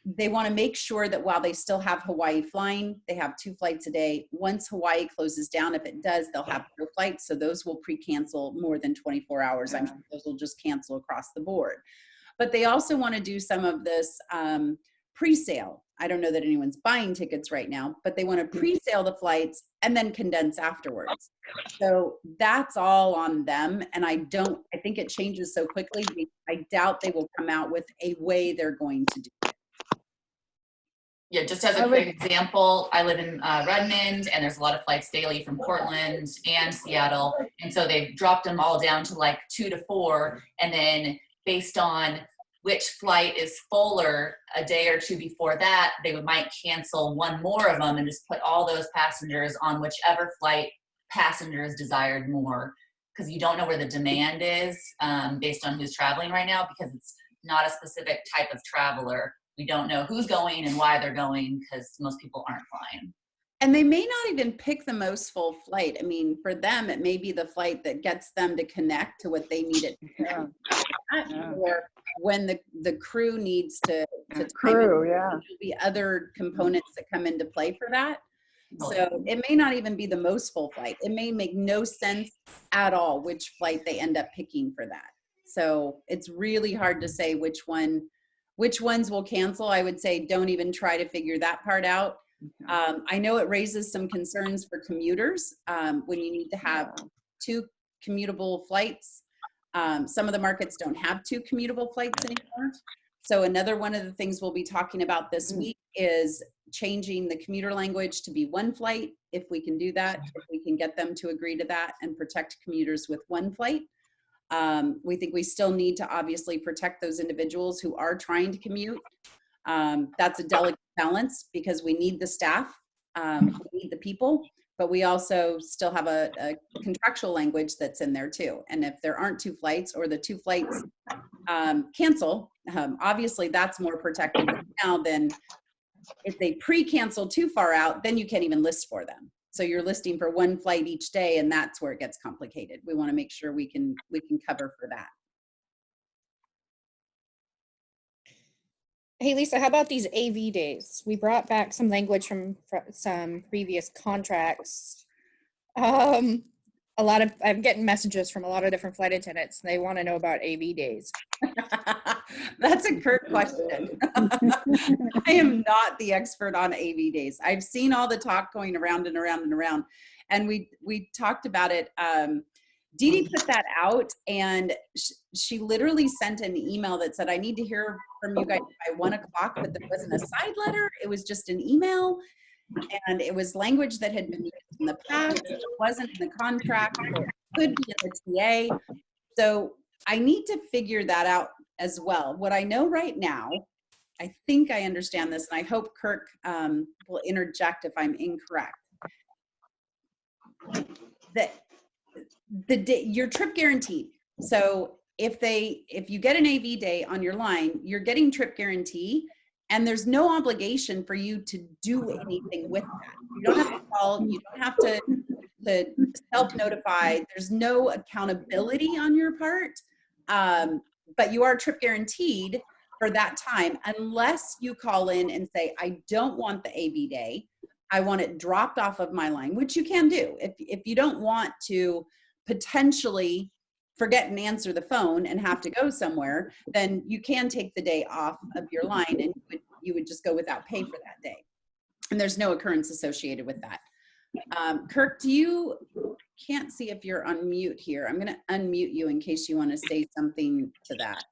they want to make sure that while they still have Hawaii flying, they have 2 flights a day. Once Hawaii closes down, if it does, they'll have 4 flights. So those will pre-cancel more than 24 hours. I'm sure those will just cancel across the board. But they also want to do some of this pre-sale. I don't know that anyone's buying tickets right now, but they want to pre-sale the flights and then condense afterwards. So that's all on them. And I think it changes so quickly. I doubt they will come out with a way they're going to do it. Yeah, just as a quick example, I live in Redmond, and there's a lot of flights daily from Portland and Seattle. And so they've dropped them all down to like 2 to 4. And then based on which flight is fuller a day or 2 before that, they might cancel 1 more of them and just put all those passengers on whichever flight passengers desired more. Because you don't know where the demand is based on who's traveling right now, because it's not a specific type of traveler. We don't know who's going and why they're going because most people aren't flying. And they may not even pick the most full flight. For them, it may be the flight that gets them to connect to what they need it to connect. Or when the crew needs to crew, there'll be other components that come into play for that. So it may not even be the most full flight. It may make no sense at all which flight they end up picking for that. So it's really hard to say which ones will cancel. I would say don't even try to figure that part out. I know it raises some concerns for commuters when you need to have 2 commutable flights. Some of the markets don't have 2 commutable flights anymore. So another one of the things we'll be talking about this week is changing the commuter language to be 1 flight. If we can do that, if we can get them to agree to that and protect commuters with 1 flight. We think we still need to obviously protect those individuals who are trying to commute. That's a delicate balance because we need the staff, we need the people, but we also still have a contractual language that's in there too. And if there aren't 2 flights or the 2 flights cancel, obviously that's more protected now than if they pre-cancel too far out, then you can't even list for them. So you're listing for 1 flight each day, and that's where it gets complicated. We want to make sure we can cover for that. Hey, Lisa, how about these AV days? We brought back some language from some previous contracts. I'm getting messages from a lot of different flight attendants. They want to know about AV days. That's a Kurt question. I am not the expert on AV days. I've seen all the talk going around and around and around, and we talked about it. Dee Dee put that out, and she literally sent an email that said, I need to hear from you guys by 1 o'clock, but there wasn't a side letter. It was just an email, and it was language that had been used in the past. It wasn't in the contract, so it could be in the TA. So I need to figure that out as well. What I know right now, I think I understand this, and I hope Kirk will interject if I'm incorrect. That your trip guaranteed. So if you get an AV day on your line, you're getting trip guarantee, and there's no obligation for you to do anything with that. You don't have to call, you don't have to self-notify. There's no accountability on your part, but you are trip guaranteed for that time, unless you call in and say, I don't want the AV day. I want it dropped off of my line, which you can do. If you don't want to potentially forget and answer the phone and have to go somewhere, then you can take the day off of your line, and you would just go without pay for that day. And there's no occurrence associated with that. Kirk, can't see if you're on mute here. I'm going to unmute you in case you want to say something to that.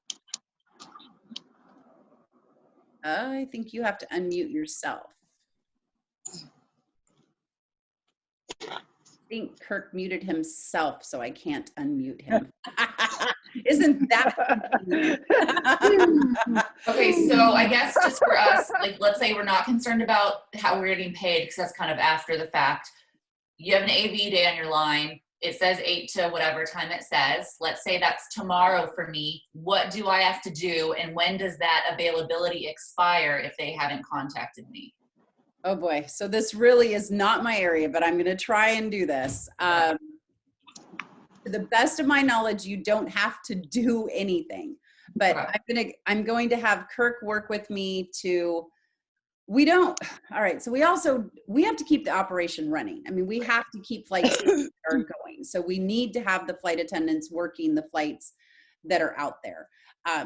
I think you have to unmute yourself. I think Kirk muted himself, so I can't unmute him. Isn't that? Okay, so I guess just for us, like, let's say we're not concerned about how we're getting paid because that's kind of after the fact. You have an AV day on your line. It says 8 to whatever time it says. Let's say that's tomorrow for me. What do I have to do, and when does that availability expire if they haven't contacted me? Oh boy, so this really is not my area, but I'm going to try and do this. To the best of my knowledge, you don't have to do anything, but I'm going to have Kirk work with me to. All right. So we have to keep the operation running. I mean, we have to keep flights that are going. So we need to have the flight attendants working the flights that are out there.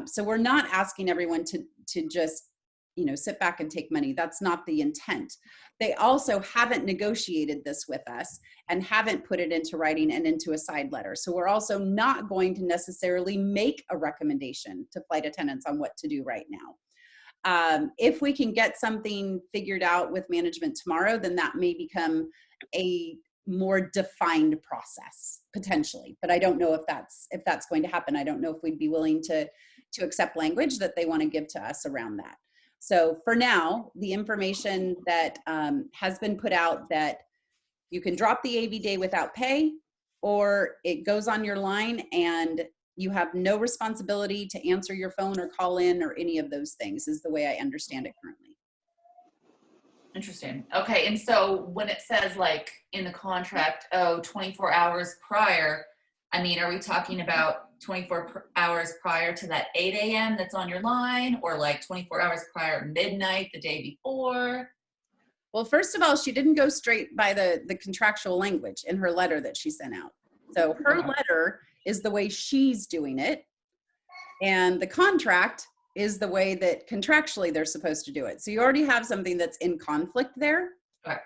So we're not asking everyone to just, sit back and take money. That's not the intent. They also haven't negotiated this with us and haven't put it into writing and into a side letter. So we're also not going to necessarily make a recommendation to flight attendants on what to do right now. If we can get something figured out with management tomorrow, then that may become a more defined process potentially, but I don't know if that's going to happen. I don't know if we'd be willing to accept language that they want to give to us around that. So for now, the information that has been put out that you can drop the AV day without pay, or it goes on your line and you have no responsibility to answer your phone or call in or any of those things, is the way I understand it currently. Interesting. Okay. And so when it says, like, in the contract, 24 hours prior, I mean, are we talking about 24 hours prior to that 8 a.m. that's on your line, or like 24 hours prior midnight the day before? Well, first of all, she didn't go straight by the contractual language in her letter that she sent out. So her letter is the way she's doing it. And the contract is the way that contractually they're supposed to do it. So you already have something that's in conflict there. Okay.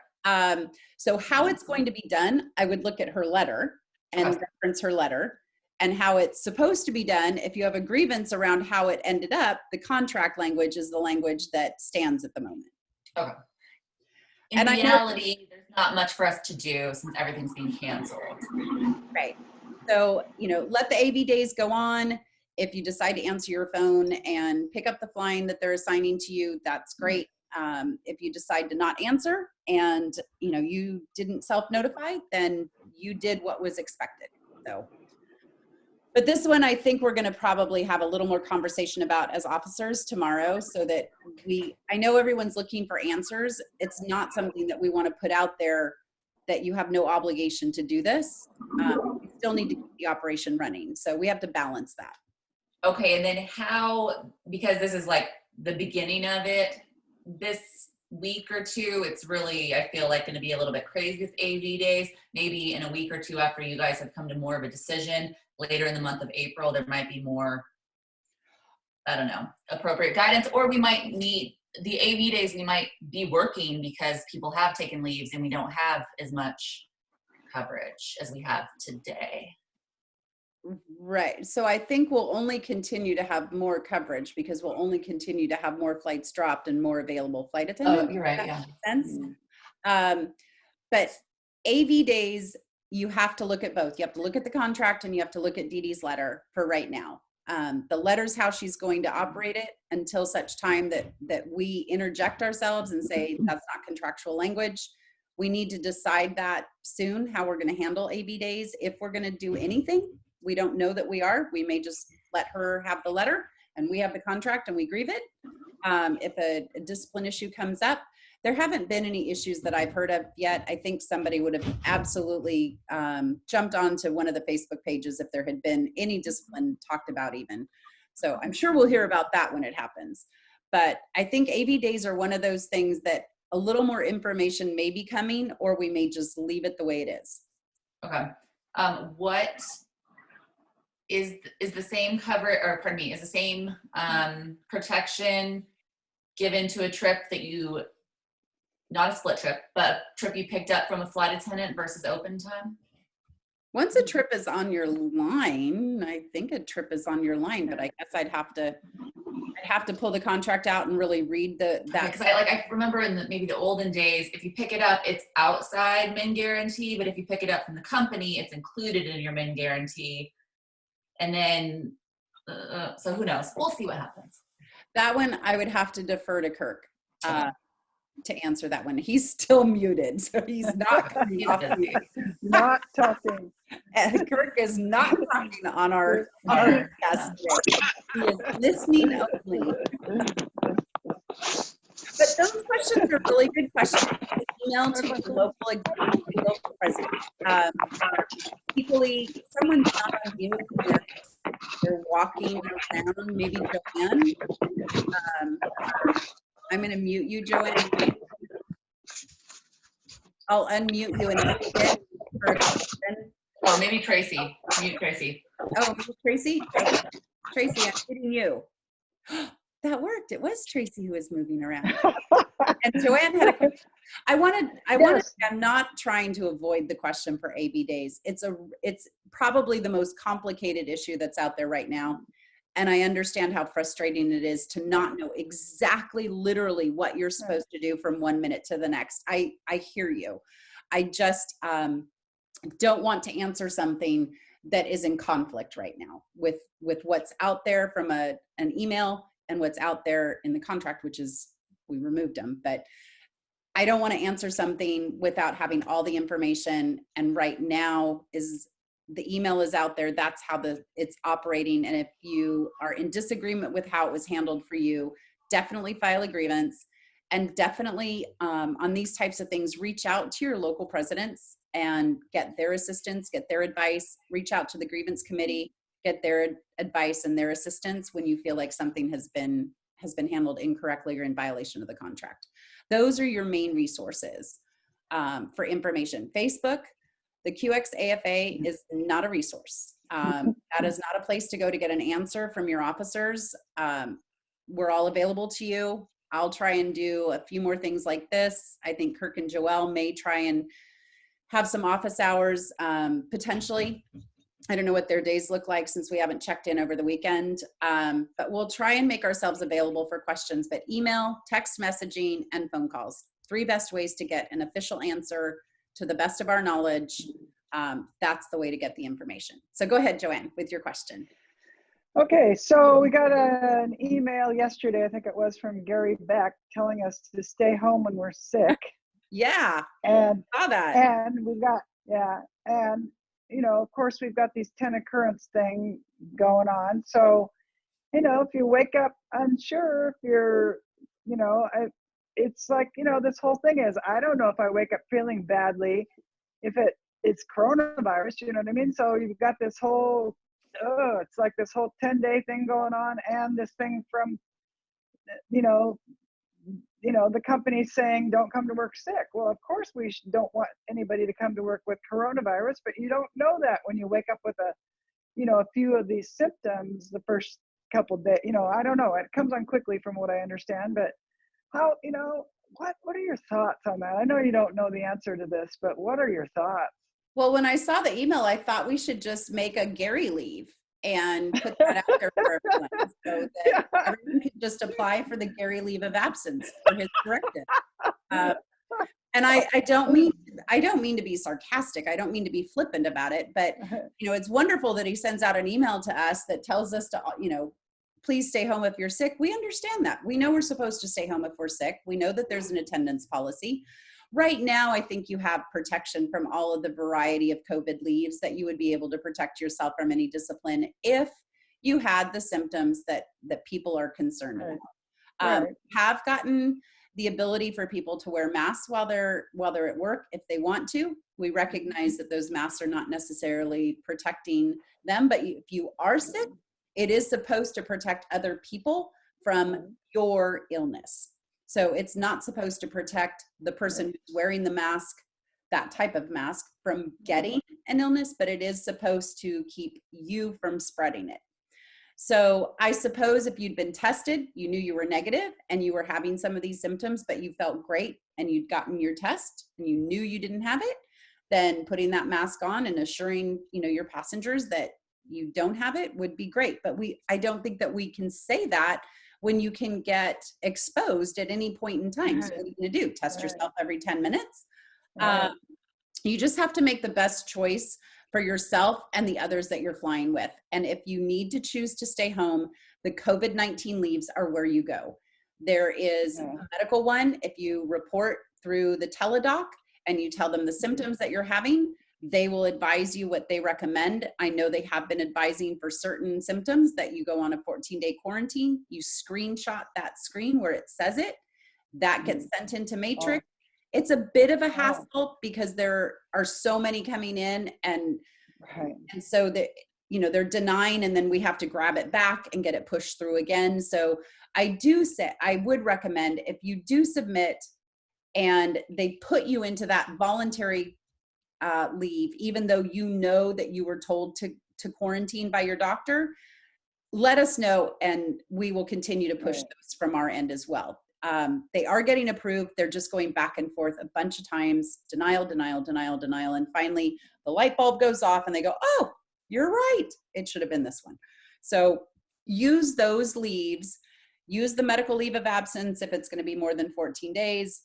So how it's going to be done, I would look at her letter and reference her letter, and how it's supposed to be done. If you have a grievance around how it ended up, the contract language is the language that stands at the moment. Okay. In And reality, there's not much for us to do since everything's being canceled. Right. So, let the AV days go on. If you decide to answer your phone and pick up the flying that they're assigning to you, that's great. If you decide to not answer and, you didn't self-notify, then you did what was expected. So, but this one, I think we're going to probably have a little more conversation about as officers tomorrow, so that I know everyone's looking for answers. It's not something that we want to put out there that you have no obligation to do this. You still need to keep the operation running. So we have to balance that. Okay, and then because this is like the beginning of it, this week or two, it's really, I feel like, going to be a little bit crazy with AV days. Maybe in a week or two after you guys have come to more of a decision, later in the month of April, there might be more, I don't know, appropriate guidance, or we might need the AV days, we might be working because people have taken leaves and we don't have as much coverage as we have today. Right. So I think we'll only continue to have more coverage because we'll only continue to have more flights dropped and more available flight attendants. Oh, you're right. That Yeah. makes sense. But AV days, you have to look at both. You have to look at the contract and you have to look at Dee Dee's letter for right now. The letter's how she's going to operate it until such time that we interject ourselves and say that's not contractual language. We need to decide that soon, how we're going to handle AV days. If we're going to do anything, we don't know that we are. We may just let her have the letter and we have the contract and we grieve it. If a discipline issue comes up, there haven't been any issues that I've heard of yet. I think somebody would have absolutely jumped onto one of the Facebook pages if there had been any discipline talked about even. So I'm sure we'll hear about that when it happens. But I think AV days are one of those things that a little more information may be coming, or we may just leave it the way it is. Okay. What is the same is the same protection given to a trip that you, not a split trip, but a trip you picked up from a flight attendant versus open time? Once a trip is on your line, I think a trip is on your line, but I guess I'd have to pull the contract out and really read that. Because I remember in maybe the olden days, if you pick it up, it's outside min guarantee, but if you pick it up from the company, it's included in your min guarantee. And then, so who knows? We'll see what happens. That one, I would have to defer to Kirk to answer that one. He's still muted, so he's not coming off mute. Not talking. Kirk is not talking on our podcast today. He is listening only. But those questions are really good questions. Email to the local president. Equally, someone's not on mute. They're walking around. Maybe Joanne. I'm going to mute you, Joanne. I'll unmute you in a second for a question. Oh, maybe Tracy. Mute Tracy. Oh, Tracy? Tracy, I'm hitting you. That worked. It was Tracy who was moving around. And Joanne had a question. I'm not trying to avoid the question for AV days. It's probably the most complicated issue that's out there right now. And I understand how frustrating it is to not know exactly literally what you're supposed to do from 1 minute to the next. I hear you. I just don't want to answer something that is in conflict right now with what's out there from an email and what's out there in the contract, which is we removed them. But I don't want to answer something without having all the information. And right now the email is out there. That's how it's operating. And if you are in disagreement with how it was handled for you, definitely file a grievance, and definitely on these types of things, reach out to your local presidents and get their assistance, get their advice, reach out to the grievance committee, get their advice and their assistance when you feel like something has been handled incorrectly or in violation of the contract. Those are your main resources for information. Facebook, the QX AFA is not a resource. That is not a place to go to get an answer from your officers. We're all available to you. I'll try and do a few more things like this. I think Kirk and Joelle may try and have some office hours, potentially. I don't know what their days look like since we haven't checked in over the weekend, but we'll try and make ourselves available for questions. But email, text messaging, and phone calls. 3 best ways to get an official answer to the best of our knowledge. That's the way to get the information. So go ahead, Joanne, with your question. Okay, so we got an email yesterday, I think it was from Gary Beck, telling us to stay home when we're sick. Yeah, And saw that. and we got, yeah, and you know, of course, we've got these 10 occurrence thing going on. So, you know, if you wake up unsure, if you're, you know, it's like, you know, this whole thing is, I don't know if I wake up feeling badly, if it's coronavirus, you know what I mean? So you've got this whole, it's like this whole 10-day thing going on, and this thing from, you know, the company saying don't come to work sick. Well, of course we don't want anybody to come to work with coronavirus, but you don't know that when you wake up with a few of these symptoms the first couple of days. You know, I don't know. It comes on quickly from what I understand, but how, you know, what are your thoughts on that? I know you don't know the answer to this, but what are your thoughts? Well, when I saw the email, I thought we should just make a Gary leave and put that out there for everyone so that everyone can just apply for the Gary leave of absence for his directive. And I don't mean to be sarcastic. I don't mean to be flippant about it, but you know, it's wonderful that he sends out an email to us that tells us to, you know, please stay home if you're sick. We understand that. We know we're supposed to stay home if we're sick. We know that there's an attendance policy. Right now, I think you have protection from all of the variety of COVID leaves that you would be able to protect yourself from any discipline if you had the symptoms that people are concerned about. Have gotten the ability for people to wear masks while they're at work if they want to. We recognize that those masks are not necessarily protecting them, but if you are sick, it is supposed to protect other people from your illness. So it's not supposed to protect the person who's wearing the mask, that type of mask, from getting an illness, but it is supposed to keep you from spreading it. So I suppose if you'd been tested, you knew you were negative and you were having some of these symptoms, but you felt great and you'd gotten your test and you knew you didn't have it, then putting that mask on and assuring, you know, your passengers that you don't have it would be great. But I don't think that we can say that when you can get exposed at any point in time. So what are you going to do? Test yourself every 10 minutes? You just have to make the best choice for yourself and the others that you're flying with. And if you need to choose to stay home, the COVID-19 leaves are where you go. There is a medical one. If you report through the teledoc and you tell them the symptoms that you're having, they will advise you what they recommend. I know they have been advising for certain symptoms that you go on a 14-day quarantine. You screenshot that screen where it says it. That gets sent into Matrix. It's a bit of a hassle because there are so many coming in, and so that, you know, they're denying, and then we have to grab it back and get it pushed through again. So I would recommend, if you do submit and they put you into that voluntary leave, even though you know that you were told to quarantine by your doctor, let us know and we will continue to push those from our end as well. They are getting approved. They're just going back and forth a bunch of times. Denial, denial, denial, denial. And finally the light bulb goes off and they go, oh, you're right. It should have been this one. So use those leaves. Use the medical leave of absence if it's going to be more than 14 days.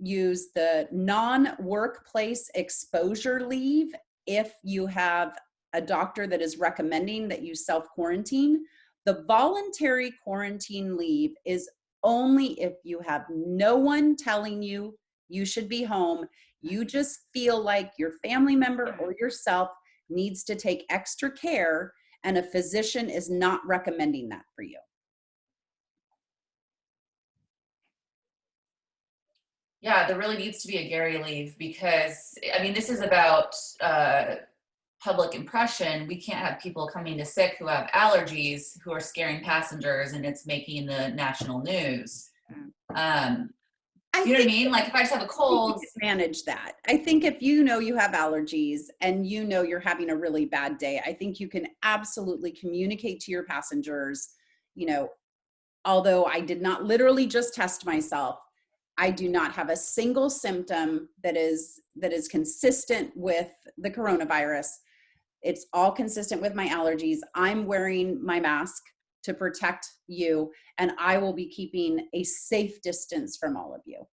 Use the non-workplace exposure leave if you have a doctor that is recommending that you self-quarantine. The voluntary quarantine leave is only if you have no one telling you you should be home. You just feel like your family member or yourself needs to take extra care and a physician is not recommending that for you. Yeah, there really needs to be a Gary leave because, I mean, this is about public impression. We can't have people coming to sick who have allergies who are scaring passengers and it's making the national news. I You know what I think mean? Like if I just have a you cold, can manage that. I think if you know you have allergies and you know you're having a really bad day, I think you can absolutely communicate to your passengers, you know, although I did not literally just test myself, I do not have a single symptom that is consistent with the coronavirus. It's all consistent with my allergies. I'm wearing my mask to protect you, and I will be keeping a safe distance from all of you.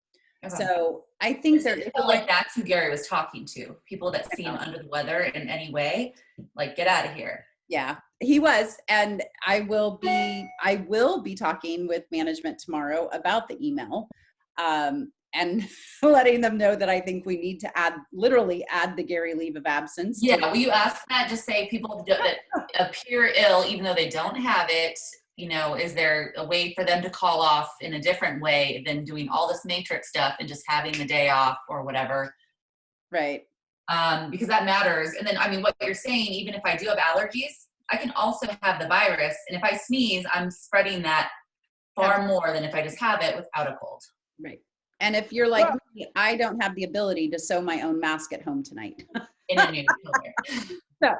okay. So I think there It is felt like that's who Gary was talking to. People that seem know. under the weather in any way, like get out of here. Yeah, he was. And I will be talking with management tomorrow about the email, and letting them know that I think we need to literally add the Gary leave of absence. Yeah, will you ask that? Just say people that appear ill, even though they don't have it, you know, is there a way for them to call off in a different way than doing all this matrix stuff and just having the day off or whatever? Right. Because that matters. And then, I mean, what you're saying, even if I do have allergies, I can also have the virus. And if I sneeze, I'm spreading that far more than if I just have it without a cold. Right. And if you're like Well, me, I don't have the ability to sew my own mask at home tonight. In a new color. So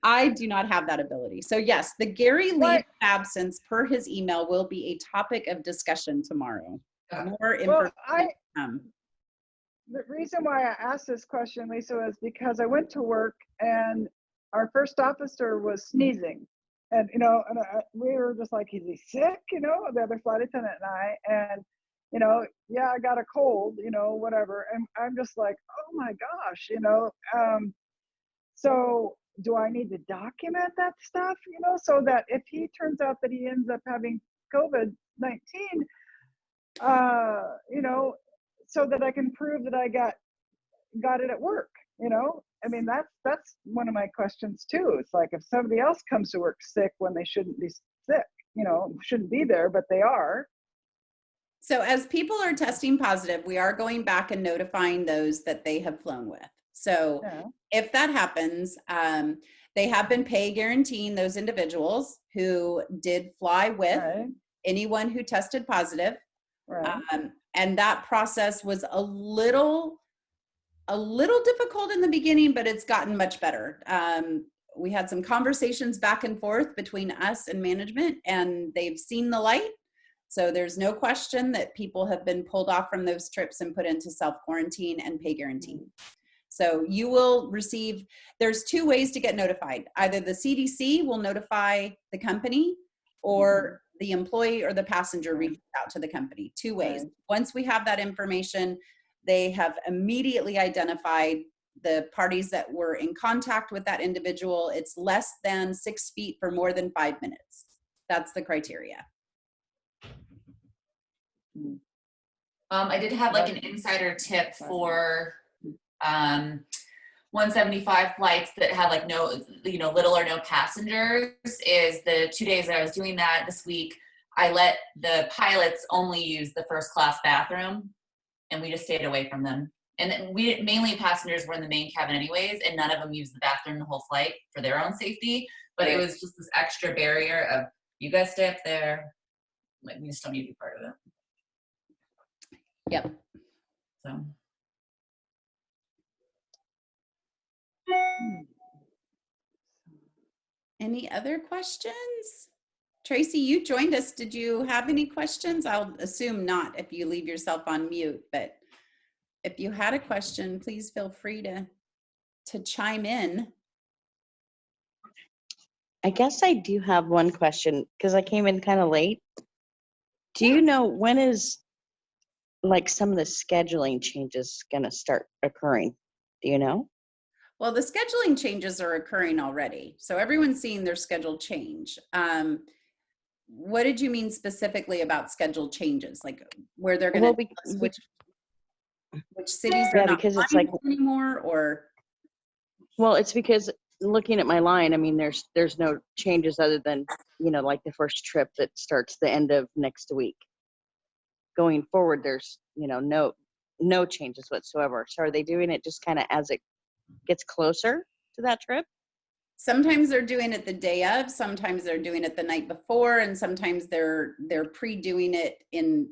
I do not have that ability. So yes, the Gary leave Right. of absence per his email will be a topic of discussion tomorrow. Okay. More well, information. the reason why I asked this question, Lisa, was because I went to work and our first officer was sneezing. And, you know, we were just like, is he sick? You know, the other flight attendant and I, and, you know, yeah, I got a cold, you know, whatever. And I'm just like, oh my gosh, you know, so do I need to document that stuff, you know, so that if he turns out that he ends up having COVID-19, you know, so that I can prove that I got it at work, you know? I mean, that's one of my questions too. It's like if somebody else comes to work sick when they shouldn't be sick, you know, shouldn't be there, but they are. So as people are testing positive, we are going back and notifying those that they have flown with. So Yeah. if that happens, they have been pay guaranteeing those individuals who did fly with Right. anyone who tested positive. Right. And that process was a little difficult in the beginning, but it's gotten much better. We had some conversations back and forth between us and management, and they've seen the light. So there's no question that people have been pulled off from those trips and put into self-quarantine and pay guarantee. So you will receive, there's two ways to get notified. Either the CDC will notify the company, or the employee or the passenger reaches out to the company. Two ways. Right. Once we have that information, they have immediately identified the parties that were in contact with that individual. It's less than 6 feet for more than 5 minutes. That's the criteria. I did have like an insider tip for 175 flights that had like no, you know, little or no passengers. Is the 2 days that I was doing that this week, I let the pilots only use the first class bathroom, and we just stayed away from them. And we mainly passengers were in the main cabin anyways, and none of them used the bathroom the whole flight for their own safety. But it was just this extra barrier of, you guys stay up there, like we just don't need to be part of it. Yep. So Any other questions? Tracy, you joined us. Did you have any questions? I'll assume not if you leave yourself on mute, but if you had a question, please feel free to chime in. I guess I do have one question because I came in kind of late. Do you know when is like some of the scheduling changes going to start occurring? Do you know? Well, the scheduling changes are occurring already. So everyone's seeing their schedule change. What did you mean specifically about schedule changes? Like where they're going to Well, which cities are yeah, not because it's flying like, anymore, or? well, it's because looking at my line, I mean, there's no changes other than, you know, like the first trip that starts the end of next week. Going forward, there's, you know, no changes whatsoever. So are they doing it just kind of as it gets closer to that trip? Sometimes they're doing it the day of, sometimes they're doing it the night before, and sometimes they're pre-doing it in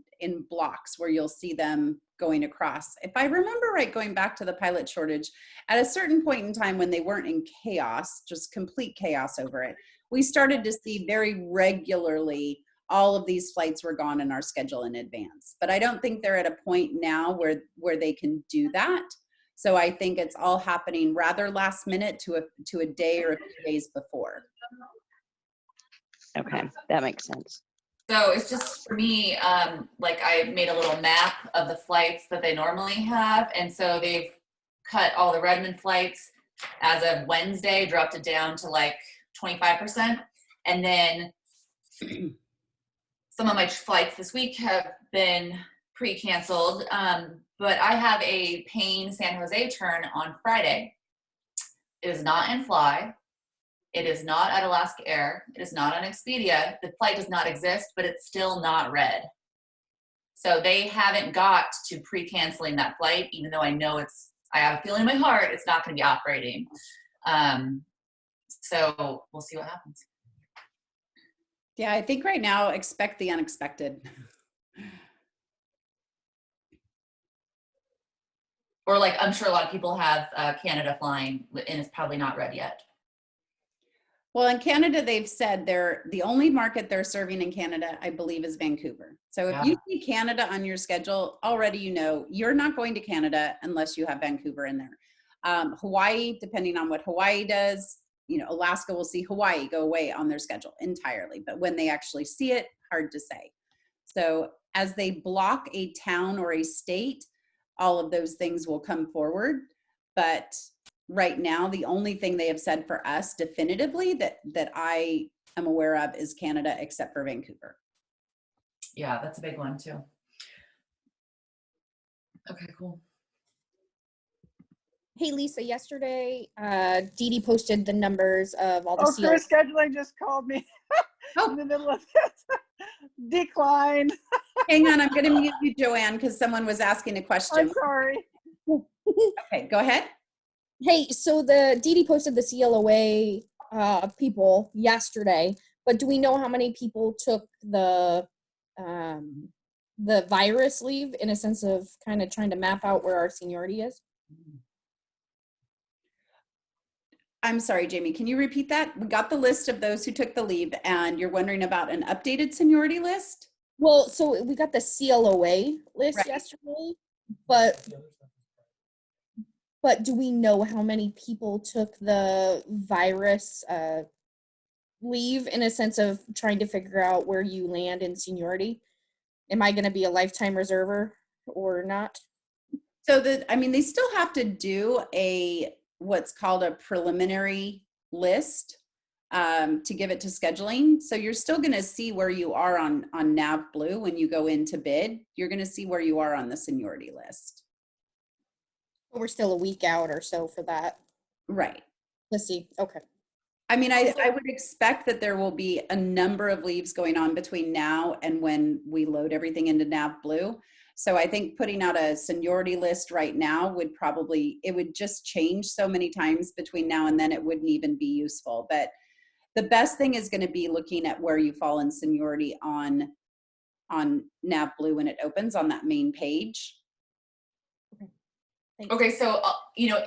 blocks where you'll see them going across. If I remember right, going back to the pilot shortage, at a certain point in time when they weren't in chaos, just complete chaos over it, we started to see very regularly all of these flights were gone in our schedule in advance. But I don't think they're at a point now where they can do that. So I think it's all happening rather last minute to a day or a few days before. Okay, that makes sense. So it's just for me, like I made a little map of the flights that they normally have. And so they've cut all the Redmond flights as of Wednesday, dropped it down to like 25%. And then some of my flights this week have been pre-canceled. But I have a Payne San Jose turn on Friday. It is not in Fly. It is not at Alaska Air. It is not on Expedia. The flight does not exist, but it's still not red. So they haven't got to pre-canceling that flight, even though I know I have a feeling in my heart it's not going to be operating. So we'll see what happens. Yeah, I think right now, expect the unexpected. Or like, I'm sure a lot of people have Canada flying and it's probably not red yet. Well, in Canada, they've said the only market they're serving in Canada, I believe, is Vancouver. So if you see Canada on your schedule, already you know you're not going to Canada unless you have Vancouver in there. Hawaii, depending on what Hawaii does, Alaska will see Hawaii go away on their schedule entirely. But when they actually see it, hard to say. So as they block a town or a state, all of those things will come forward. But right now, the only thing they have said for us definitively that I am aware of is Canada, except for Vancouver. Yeah, that's a big one too. Okay, cool. Hey, Lisa, yesterday, Dee Dee posted the numbers of all the Career seals. scheduling just called me in the middle of this. Decline. Hang on, I'm going to mute you, Joanne, because someone was asking a question. I'm sorry. Okay, go ahead. Hey, so the Dee Dee posted the CLOA people yesterday, but do we know how many people took the virus leave in a sense of kind of trying to map out where our seniority is? I'm sorry, Jamie, can you repeat that? We got the list of those who took the leave, and you're wondering about an updated seniority list? Well, so we got the CLOA list yesterday, but do we know how many people took the virus leave in a sense of trying to figure out where you land in seniority? Am I going to be a lifetime reserver or not? So they still have to do what's called a preliminary list to give it to scheduling. So you're still going to see where you are on Nav Blue when you go in to bid. You're going to see where you are on the seniority list. We're still a week out or so for that. Right. Let's see. Okay. I mean, I would expect that there will be a number of leaves going on between now and when we load everything into Nav Blue. So I think putting out a seniority list right now it would just change so many times between now and then it wouldn't even be useful. But the best thing is going to be looking at where you fall in seniority on Nav Blue when it opens on that main page. Okay, so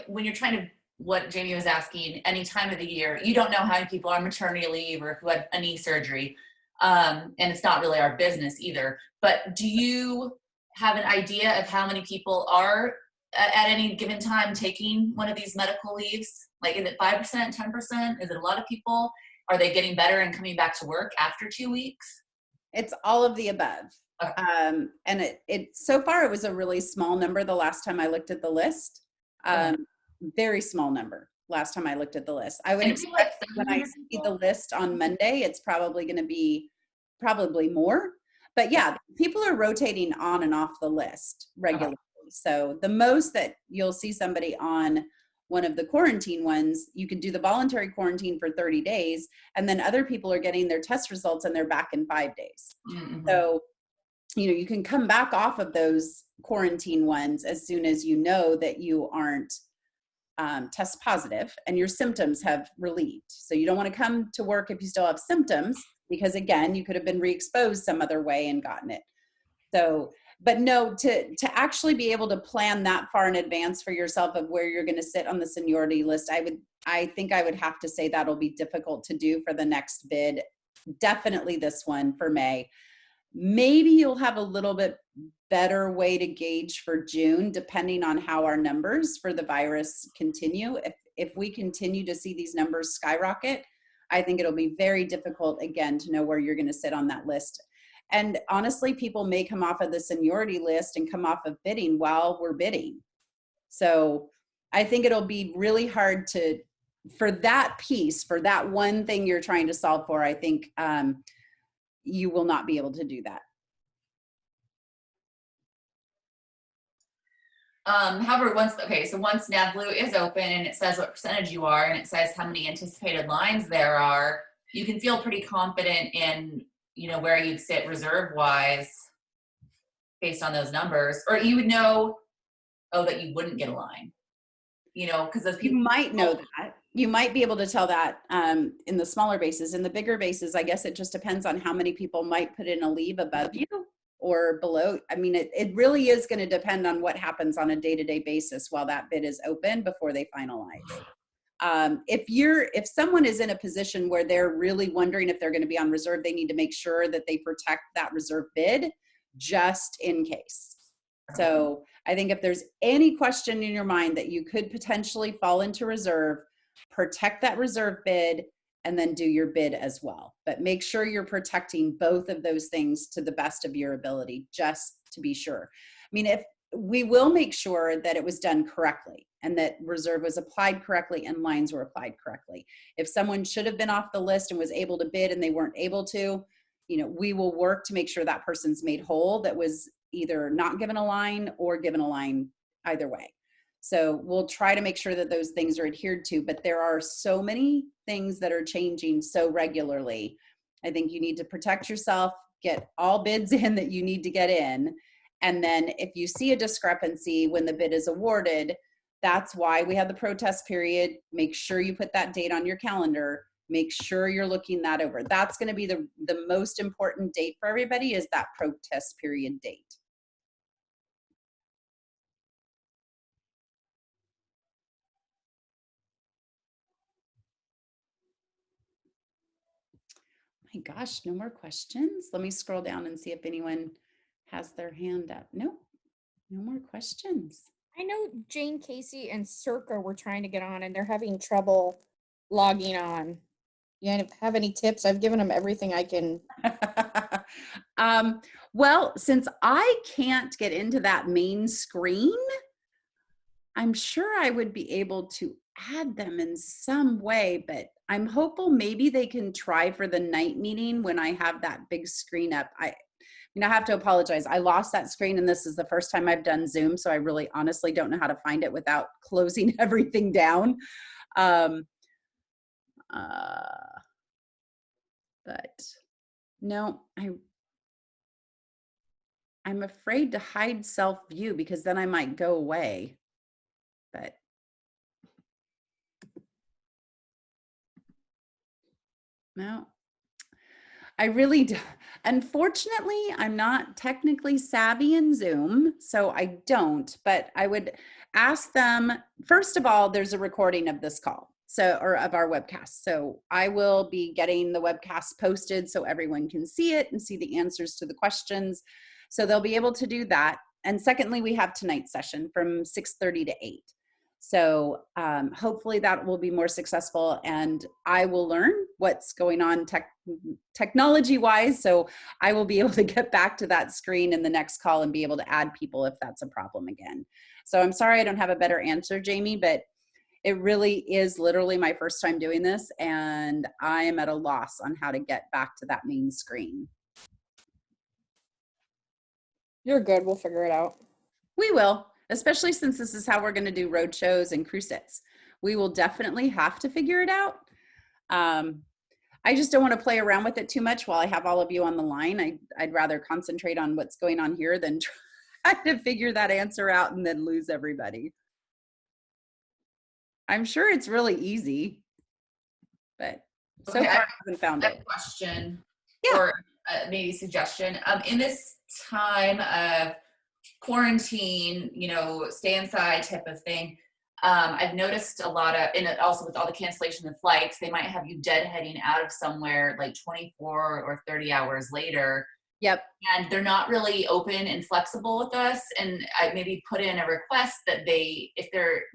when you're trying to, what Jamie was asking, any time of the year, you don't know how many people are on maternity leave or who had a knee surgery, and it's not really our business either. But do you have an idea of how many people are at any given time taking one of these medical leaves? Like, is it 5%, 10%? Is it a lot of people? Are they getting better and coming back to work after 2 weeks? It's all of the above. Okay. And it so far it was a really small number the last time I looked at the list. Very small number last time I looked at the list. I would expect when I see the list on Monday, it's probably going to be more. But yeah, people are rotating on and off the list regularly. Okay. So the most that you'll see somebody on one of the quarantine ones, you could do the voluntary quarantine for 30 days, and then other people are getting their test results and they're back in 5 days. Mm-hmm. So you can come back off of those quarantine ones as soon as you know that you aren't test positive and your symptoms have relieved. So you don't want to come to work if you still have symptoms, because again, you could have been re-exposed some other way and gotten it. So But no, to actually be able to plan that far in advance for yourself of where you're going to sit on the seniority list, I think I would have to say that'll be difficult to do for the next bid. Definitely this one for May. Maybe you'll have a little bit better way to gauge for June, depending on how our numbers for the virus continue. If we continue to see these numbers skyrocket, I think it'll be very difficult again to know where you're going to sit on that list. And honestly, people may come off of the seniority list and come off of bidding while we're bidding. So I think it'll be really hard for that piece, for that one thing you're trying to solve for, I think you will not be able to do that. However, once NavBlue is open and it says what percentage you are and it says how many anticipated lines there are, you can feel pretty confident in, where you'd sit reserve wise based on those numbers, or you would know, that you wouldn't get a line, because those people. You might know that. You might be able to tell that in the smaller bases. In the bigger bases, I guess it just depends on how many people might put in a leave above you or below. I mean, it really is going to depend on what happens on a day-to-day basis while that bid is open before they finalize. If someone is in a position where they're really wondering if they're going to be on reserve, they need to make sure that they protect that reserve bid just in case. So I think if there's any question in your mind that you could potentially fall into reserve, protect that reserve bid and then do your bid as well. But make sure you're protecting both of those things to the best of your ability, just to be sure. I mean, if we will make sure that it was done correctly and that reserve was applied correctly and lines were applied correctly. If someone should have been off the list and was able to bid and they weren't able to, we will work to make sure that person's made whole that was either not given a line or given a line either way. So we'll try to make sure that those things are adhered to, but there are so many things that are changing so regularly. I think you need to protect yourself, get all bids in that you need to get in. And then if you see a discrepancy when the bid is awarded, that's why we have the protest period. Make sure you put that date on your calendar. Make sure you're looking that over. That's going to be the most important date for everybody, is that protest period date. My gosh, no more questions. Let me scroll down and see if anyone has their hand up. Nope, no more questions. I know Jane, Casey, and Circa were trying to get on and they're having trouble logging on. You have any tips? I've given them everything I can. Well, since I can't get into that main screen, I'm sure I would be able to add them in some way, but I'm hopeful maybe they can try for the night meeting when I have that big screen up. I have to apologize. I lost that screen and this is the first time I've done Zoom, so I really honestly don't know how to find it without closing everything down. But no, I'm afraid to hide self-view because then I might go away. But no, I really do. Unfortunately, I'm not technically savvy in Zoom, so I don't, but I would ask them, first of all, there's a recording of this call, or of our webcast. So I will be getting the webcast posted so everyone can see it and see the answers to the questions. So they'll be able to do that. And secondly, we have tonight's session from 6:30 to 8. So hopefully that will be more successful and I will learn what's going on technology wise. So I will be able to get back to that screen in the next call and be able to add people if that's a problem again. So I'm sorry I don't have a better answer, Jamie, but it really is literally my first time doing this and I am at a loss on how to get back to that main screen. You're good. We'll figure it out. We will. Especially since this is how we're going to do road shows and cruise sits. We will definitely have to figure it out. I just don't want to play around with it too much while I have all of you on the line. I'd rather concentrate on what's going on here than try to figure that answer out and then lose everybody. I'm sure it's really easy, but so far I haven't found it. Question, yeah. Or maybe suggestion. In this time of quarantine, stay inside type of thing. I've noticed a lot of, and also with all the cancellation of flights, they might have you deadheading out of somewhere like 24 or 30 hours later. Yep. And they're not really open and flexible with us. And I maybe put in a request that they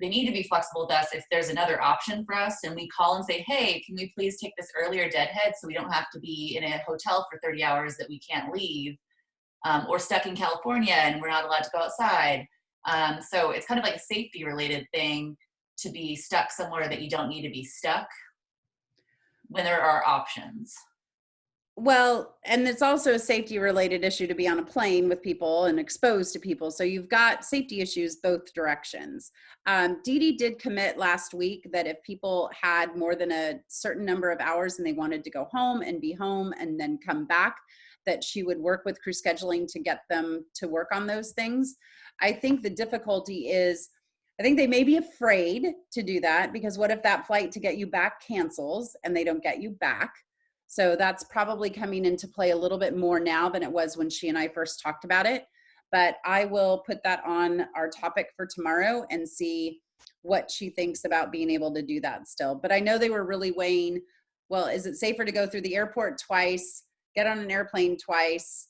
need to be flexible with us if there's another option for us. And we call and say, hey, can we please take this earlier deadhead so we don't have to be in a hotel for 30 hours that we can't leave, or stuck in California and we're not allowed to go outside. So it's kind of like a safety related thing to be stuck somewhere that you don't need to be stuck when there are options. Well, and it's also a safety related issue to be on a plane with people and exposed to people. So you've got safety issues both directions. Dee Dee did commit last week that if people had more than a certain number of hours and they wanted to go home and be home and then come back, that she would work with crew scheduling to get them to work on those things. I think the difficulty is, I think they may be afraid to do that because what if that flight to get you back cancels and they don't get you back? So that's probably coming into play a little bit more now than it was when she and I first talked about it. But I will put that on our topic for tomorrow and see what she thinks about being able to do that still. But I know they were really weighing, well, is it safer to go through the airport twice, get on an airplane twice,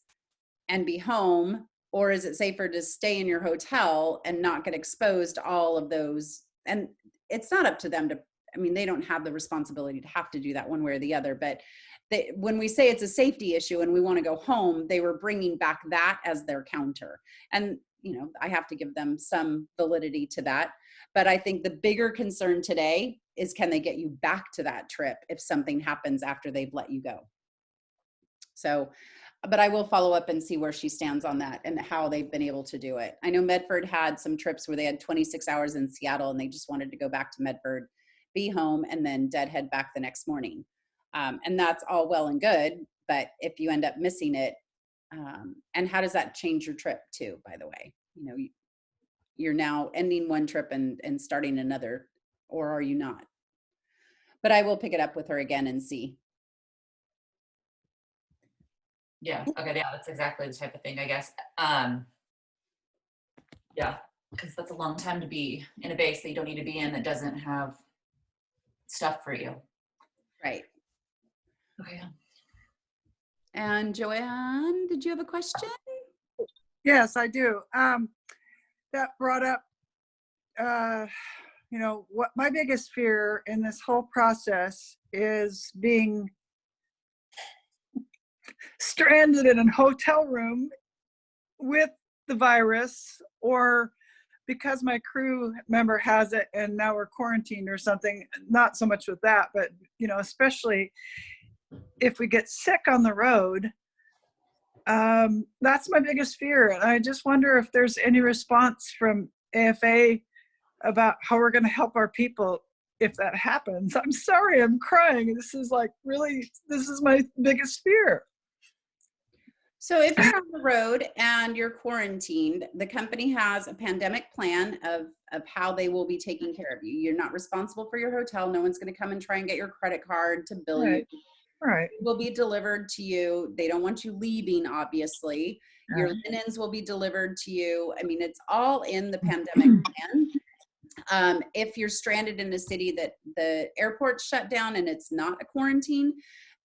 and be home? Or is it safer to stay in your hotel and not get exposed to all of those? And it's not up to them to, I mean, they don't have the responsibility to have to do that one way or the other, but when we say it's a safety issue and we want to go home, they were bringing back that as their counter. And, I have to give them some validity to that. But I think the bigger concern today is, can they get you back to that trip if something happens after they've let you go? So, but I will follow up and see where she stands on that and how they've been able to do it. I know Medford had some trips where they had 26 hours in Seattle and they just wanted to go back to Medford, be home, and then deadhead back the next morning. And that's all well and good, but if you end up missing it, and how does that change your trip too, by the way? You're now ending one trip and starting another, or are you not? But I will pick it up with her again and see. Yeah. Okay. Yeah, that's exactly the type of thing, I guess. Yeah, because that's a long time to be in a base that you don't need to be in that doesn't have stuff for you. Right. Okay. And Joanne, did you have a question? Yes, I do. That brought up, what my biggest fear in this whole process is being stranded in a hotel room with the virus, or because my crew member has it and now we're quarantined or something. Not so much with that, but especially if we get sick on the road, that's my biggest fear. And I just wonder if there's any response from AFA about how we're going to help our people if that happens. I'm sorry, I'm crying. This is my biggest fear. So if you're on the road and you're quarantined, the company has a pandemic plan of how they will be taking care of you. You're not responsible for your hotel. No one's going to come and try and get your credit card to bill you. Right. It will be delivered to you. They don't want you leaving, obviously. Your linens will be delivered to you. I mean, it's all in the pandemic plan. If you're stranded in a city that the airport's shut down and it's not a quarantine,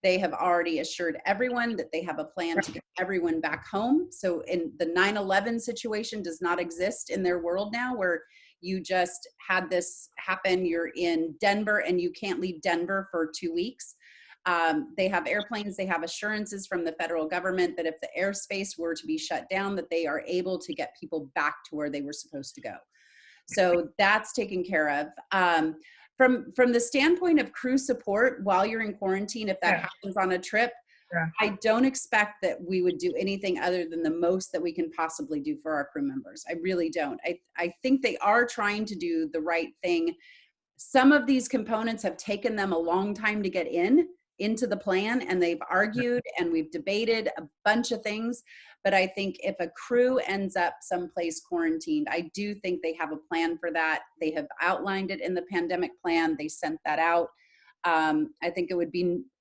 they have already assured everyone that they have a plan to get everyone back home. So in the 9/11 situation does not exist in their world now, where you just had this happen. You're in Denver and you can't leave Denver for 2 weeks. They have airplanes, they have assurances from the federal government that if the airspace were to be shut down, that they are able to get people back to where they were supposed to go. So that's taken care of. From the standpoint of crew support while you're in quarantine, if that happens on a trip, I don't expect that we would do anything other than the most that we can possibly do for our crew members. I really don't. I think they are trying to do the right thing. Some of these components have taken them a long time to get into the plan, and they've argued and we've debated a bunch of things. But I think if a crew ends up someplace quarantined, I do think they have a plan for that. They have outlined it in the pandemic plan. They sent that out. I think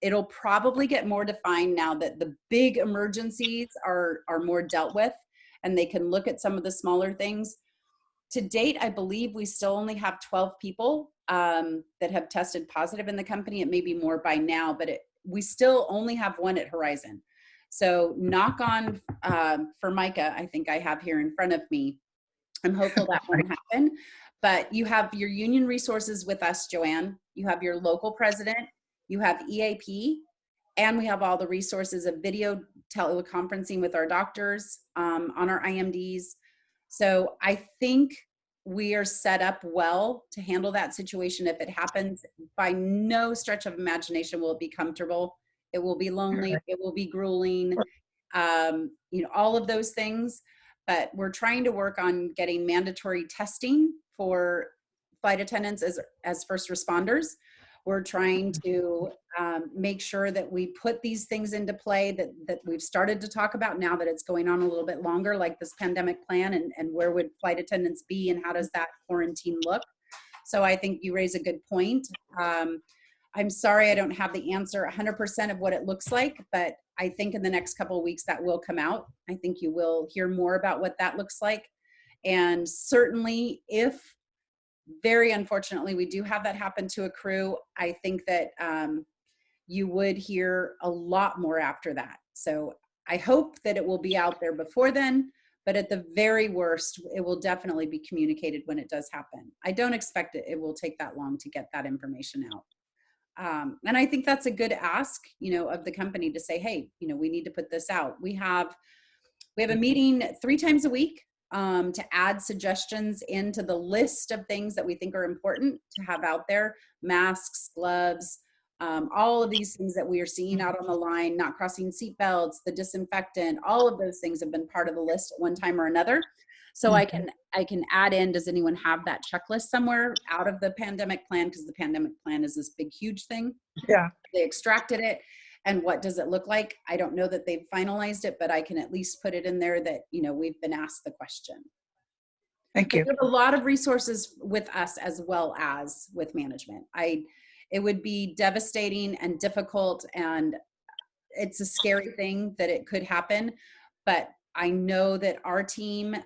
it'll probably get more defined now that the big emergencies are more dealt with. and they can look at some of the smaller things. To date, I believe we still only have 12 people that have tested positive in the company. It may be more by now, but we still only have one at Horizon. So knock on for Micah, I think I have here in front of me. I'm hopeful that won't happen. But you have your union resources with us, Joanne. You have your local president. You have EAP. And we have all the resources of video teleconferencing with our doctors on our IMDs. So I think we are set up well to handle that situation if it happens. By no stretch of imagination will it be comfortable. It will be lonely. It will be grueling. You know, all of those things. But we're trying to work on getting mandatory testing for flight attendants as first responders. We're trying to make sure that we put these things into play that we've started to talk about now that it's going on a little bit longer, like this pandemic plan and where would flight attendants be and how does that quarantine look. So I think you raise a good point. I'm sorry I don't have the answer 100% of what it looks like, but I think in the next couple of weeks that will come out. I think you will hear more about what that looks like. And certainly if, very unfortunately, we do have that happen to a crew, I think that you would hear a lot more after that. So I hope that it will be out there before then, but at the very worst, it will definitely be communicated when it does happen. I don't expect it will take that long to get that information out. And I think that's a good ask, you know, of the company to say, hey, you know, we need to put this out. We have a meeting 3 times a week to add suggestions into the list of things that we think are important to have out there: masks, gloves, all of these things that we are seeing out on the line, not crossing seat belts, the disinfectant, all of those things have been part of the list at one time or another. So I can add in, does anyone have that checklist somewhere out of the pandemic plan? Because the pandemic plan is this big, huge thing. Yeah. They extracted it. And what does it look like? I don't know that they've finalized it, but I can at least put it in there that, you know, we've been asked the question. Thank you. We have a lot of resources with us as well as with management. It would be devastating and difficult, and it's a scary thing that it could happen, but I know that our team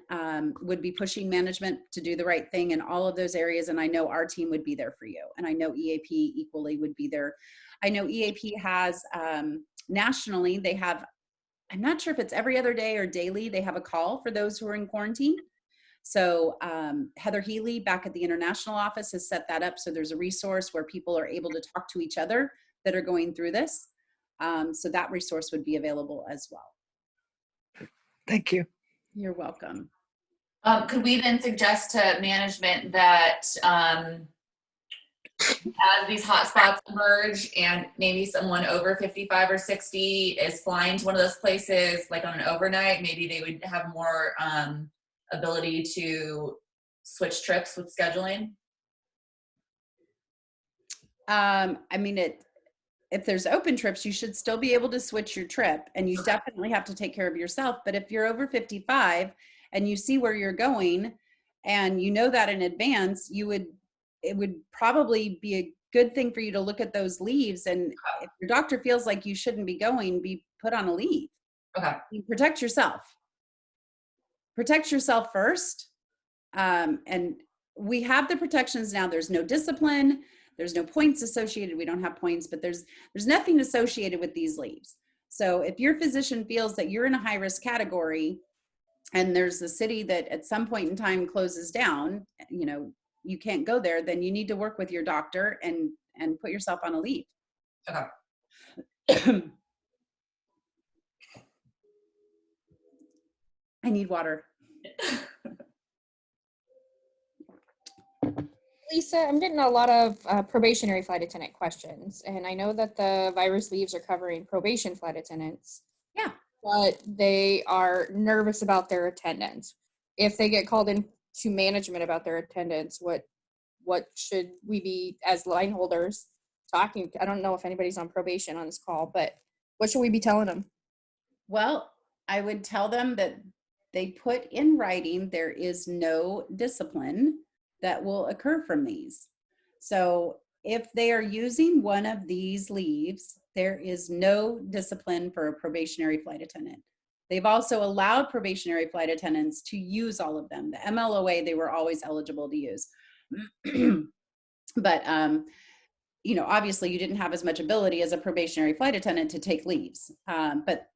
would be pushing management to do the right thing in all of those areas. And I know our team would be there for you. And I know EAP equally would be there. I know EAP has nationally, they have, I'm not sure if it's every other day or daily, they have a call for those who are in quarantine. So Heather Healy back at the international office has set that up. So there's a resource where people are able to talk to each other that are going through this. So that resource would be available as well. Thank you. You're welcome. Could we then suggest to management that as these hotspots emerge and maybe someone over 55 or 60 is flying to one of those places, like on an overnight, maybe they would have more ability to switch trips with scheduling? I mean, if there's open trips, you should still be able to switch your trip, and you definitely have to take care of yourself. But if you're over 55 and you see where you're going and you know that in advance, it would probably be a good thing for you to look at those leaves. And if your doctor feels like you shouldn't be going, be put on a leave. Okay. You protect yourself. Protect yourself first. And we have the protections now. There's no discipline. There's no points associated. We don't have points, but there's nothing associated with these leaves. So if your physician feels that you're in a high risk category and there's a city that at some point in time closes down, you know, you can't go there, then you need to work with your doctor and put yourself on a leave. Okay. I need water. Lisa, I'm getting a lot of probationary flight attendant questions, and I know that the virus leaves are covering probation flight attendants. Yeah. But they are nervous about their attendance. If they get called in to management about their attendance, what should we be as line holders talking? I don't know if anybody's on probation on this call, but what should we be telling them? Well, I would tell them that they put in writing there is no discipline that will occur from these. So if they are using one of these leaves, there is no discipline for a probationary flight attendant. They've also allowed probationary flight attendants to use all of them. The MLOA, they were always eligible to use. But, you know, obviously you didn't have as much ability as a probationary flight attendant to take leaves. But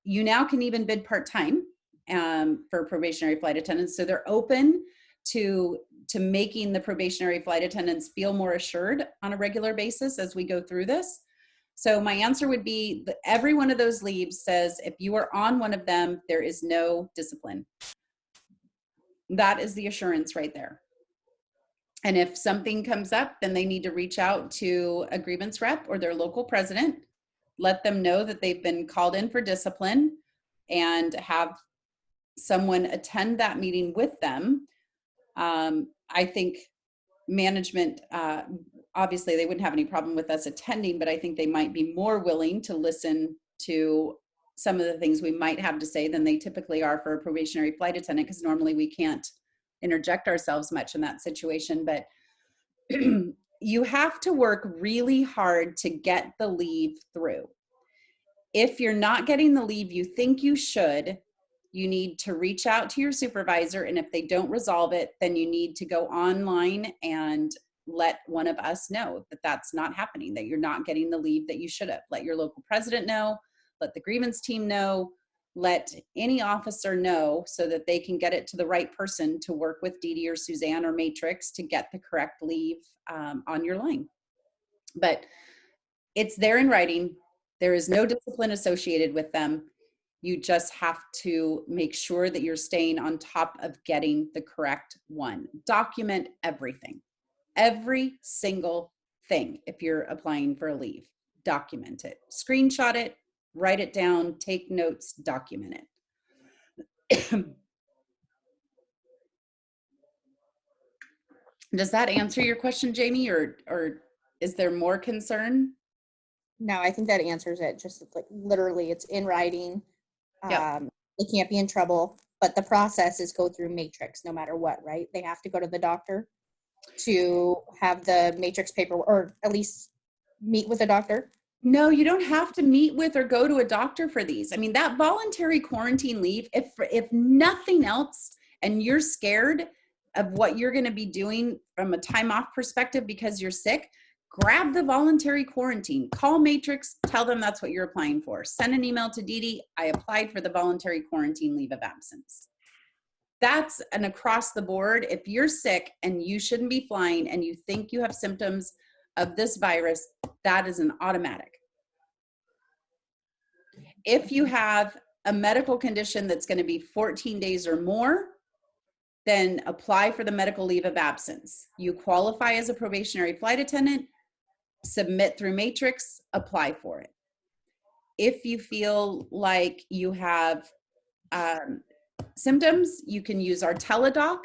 you now can even bid part-time for probationary flight attendants. So they're open to making the probationary flight attendants feel more assured on a regular basis as we go through this. So my answer would be that every one of those leaves says if you are on one of them, there is no discipline. That is the assurance right there. And if something comes up, then they need to reach out to a grievance rep or their local president, let them know that they've been called in for discipline, and have someone attend that meeting with them. I think management, obviously they wouldn't have any problem with us attending, but I think they might be more willing to listen to some of the things we might have to say than they typically are for a probationary flight attendant, because normally we can't interject ourselves much in that situation. But you have to work really hard to get the leave through. If you're not getting the leave you think you should, you need to reach out to your supervisor, and if they don't resolve it, then you need to go online and let one of us know that that's not happening, that you're not getting the leave that you should have. Let your local president know, let the grievance team know, let any officer know, so that they can get it to the right person to work with Dee Dee or Suzanne or Matrix to get the correct leave on your line. But it's there in writing. There is no discipline associated with them. You just have to make sure that you're staying on top of getting the correct one. Document everything, every single thing. If you're applying for a leave, document it, screenshot it, write it down, take notes, document it. Does that answer your question, Jamie, or is there more concern? No, I think that answers it. Just like literally it's in writing. Yep. They can't be in trouble, but the process is go through Matrix no matter what, right? They have to go to the doctor to have the Matrix paper, or at least meet with a doctor. No, you don't have to meet with or go to a doctor for these. I mean, that voluntary quarantine leave, if nothing else, and you're scared of what you're going to be doing from a time off perspective because you're sick, grab the voluntary quarantine. Call Matrix, tell them that's what you're applying for. Send an email to Dee Dee, I applied for the voluntary quarantine leave of absence. That's an across the board. If you're sick and you shouldn't be flying and you think you have symptoms of this virus, that is an automatic. If you have a medical condition that's going to be 14 days or more, then apply for the medical leave of absence. You qualify as a probationary flight attendant, submit through Matrix, apply for it. If you feel like you have symptoms, you can use our teledoc.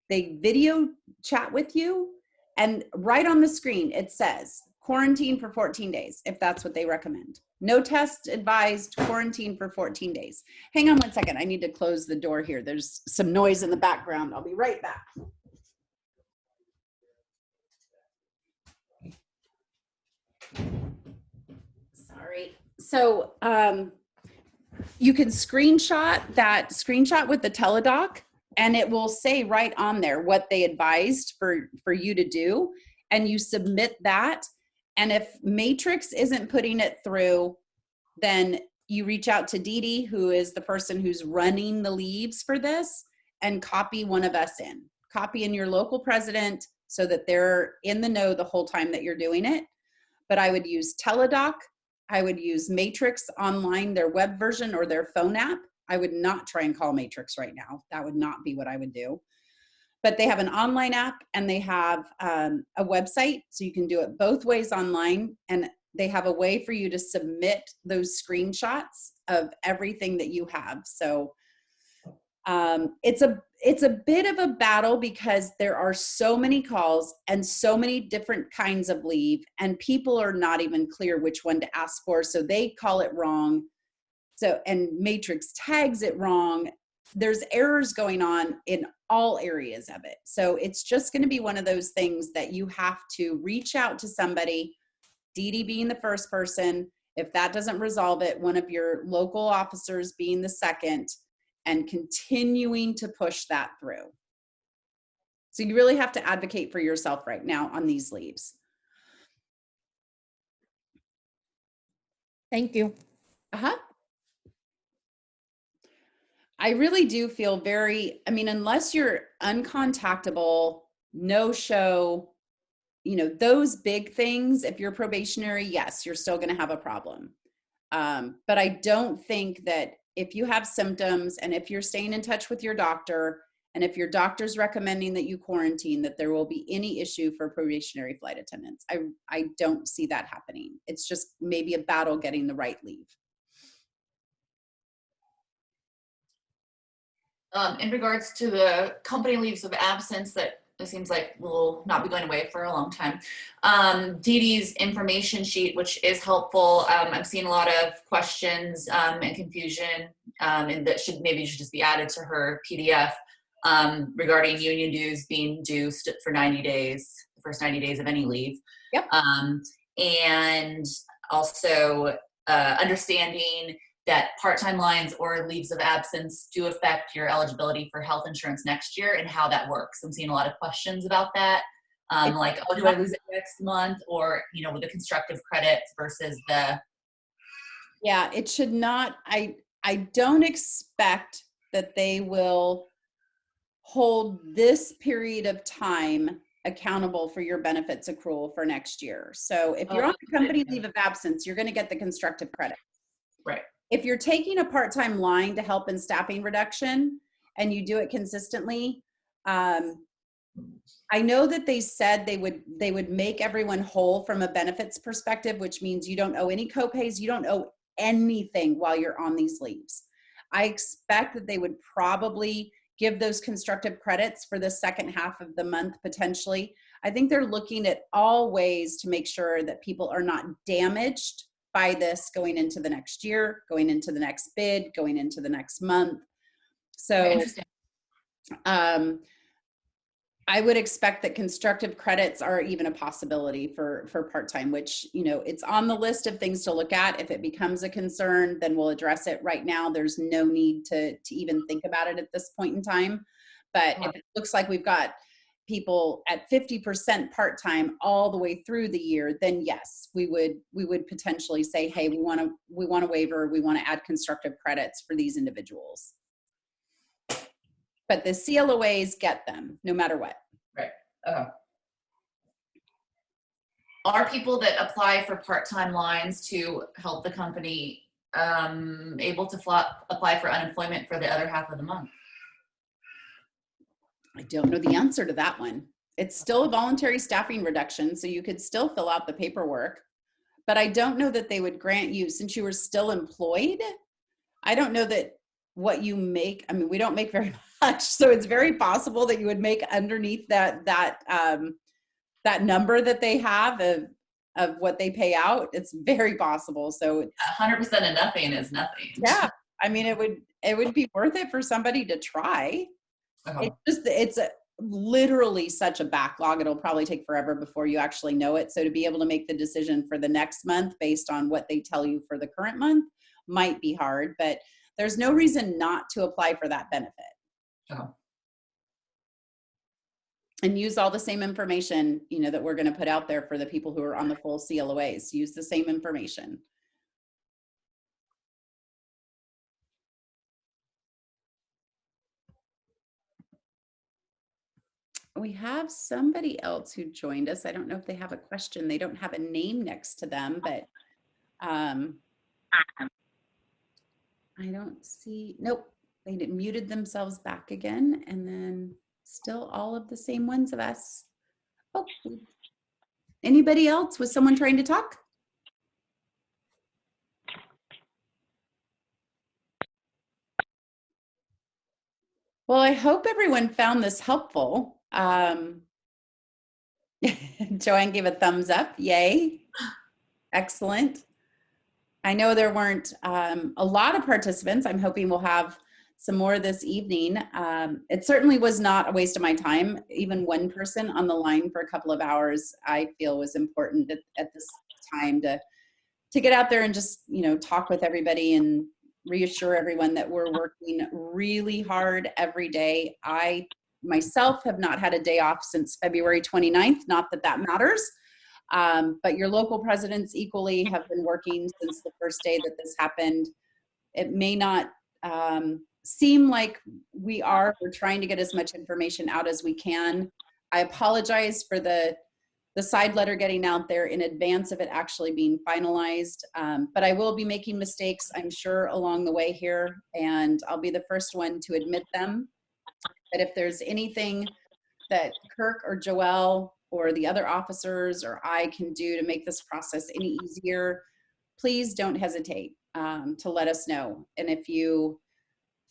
They video chat with you, and right on the screen it says quarantine for 14 days if that's what they recommend. No test advised, quarantine for 14 days. Hang on one second, I need to close the door here. There's some noise in the background. I'll be right back. Sorry. So you can screenshot with the teledoc, and it will say right on there what they advised for you to do, and you submit that. And if Matrix isn't putting it through, then you reach out to Dee Dee, who is the person who's running the leaves for this, and copy one of us in. Copy in your local president so that they're in the know the whole time that you're doing it. But I would use teledoc. I would use Matrix online, their web version or their phone app. I would not try and call Matrix right now. That would not be what I would do. But they have an online app, and they have a website, so you can do it both ways online. And they have a way for you to submit those screenshots of everything that you have. So it's a bit of a battle because there are so many calls and so many different kinds of leave, and people are not even clear which one to ask for. So they call it wrong. So, and Matrix tags it wrong. There's errors going on in all areas of it. So it's just going to be one of those things that you have to reach out to somebody, Dee Dee being the first person, If that doesn't resolve it, one of your local officers being the second and continuing to push that through. So you really have to advocate for yourself right now on these leaves. Thank you. Uh-huh. I really do feel very, I mean, unless you're uncontactable, no show, you know, those big things, if you're probationary, yes, you're still going to have a problem. But I don't think that if you have symptoms and if you're staying in touch with your doctor and if your doctor's recommending that you quarantine, that there will be any issue for probationary flight attendants. I don't see that happening. It's just maybe a battle getting the right leave. In regards to the company leaves of absence that it seems like will not be going away for a long time. Dee Dee's information sheet, which is helpful. I'm seeing a lot of questions and confusion, and that should just be added to her PDF regarding union dues being due for 90 days, the first 90 days of any leave. Yep. And also understanding that part-time lines or leaves of absence do affect your eligibility for health insurance next year and how that works. I'm seeing a lot of questions about that. Like, oh, do I lose it next month? Or, you know, with the constructive credits versus the. Yeah, it should not, I don't expect that they will hold this period of time accountable for your benefits accrual for next year. So if you're on a company leave of absence, you're going to get the constructive credit. Right. If you're taking a part-time line to help in staffing reduction and you do it consistently, I know that they said they would make everyone whole from a benefits perspective, which means you don't owe any copays, you don't owe anything while you're on these leaves. I expect that they would probably give those constructive credits for the second half of the month potentially. I think they're looking at all ways to make sure that people are not damaged by this going into the next year, going into the next bid, going into the next month. So I would expect that constructive credits are even a possibility for part-time, which, you know, it's on the list of things to look at. If it becomes a concern, then we'll address it. Right now, there's no need to even think about it at this point in time. But if it looks like we've got people at 50% part-time all the way through the year, then yes, we would potentially say, hey, we want a waiver, we want to add constructive credits for these individuals. But the CLOAs get them no matter what. Right. Are people that apply for part-time lines to help the company able to apply for unemployment for the other half of the month? I don't know the answer to that one. It's still a voluntary staffing reduction, so you could still fill out the paperwork, but I don't know that they would grant you, since you were still employed, I don't know that what you make, I mean, we don't make very much, so it's very possible that you would make underneath that number that they have of what they pay out. It's very possible. So 100% of nothing is nothing. Yeah, I mean, it would be worth it for somebody to try. It's literally such a backlog. It'll probably take forever before you actually know it. So to be able to make the decision for the next month based on what they tell you for the current month might be hard, but there's no reason not to apply for that benefit. And use all the same information, you know, that we're going to put out there for the people who are on the full CLOAs. Use the same information. We have somebody else who joined us. I don't know if they have a question. They don't have a name next to them, but I don't see, nope, they muted themselves back again, and then still all of the same ones of us. Oh, anybody else? Was someone trying to talk? Well, I hope everyone found this helpful. Joanne gave a thumbs up. Yay. Excellent. I know there weren't a lot of participants. I'm hoping we'll have some more this evening. It certainly was not a waste of my time. Even one person on the line for a couple of hours, I feel was important at this time to to get out there and just, talk with everybody and reassure everyone that we're working really hard every day. I myself have not had a day off since February 29th. Not that that matters, but your local presidents equally have been working since the first day that this happened. It may not seem like we're trying to get as much information out as we can. I apologize for the side letter getting out there in advance of it actually being finalized. But I will be making mistakes, I'm sure, along the way here, and I'll be the first one to admit them. But if there's anything that Kirk or Joelle or the other officers or I can do to make this process any easier, please don't hesitate to let us know. And if you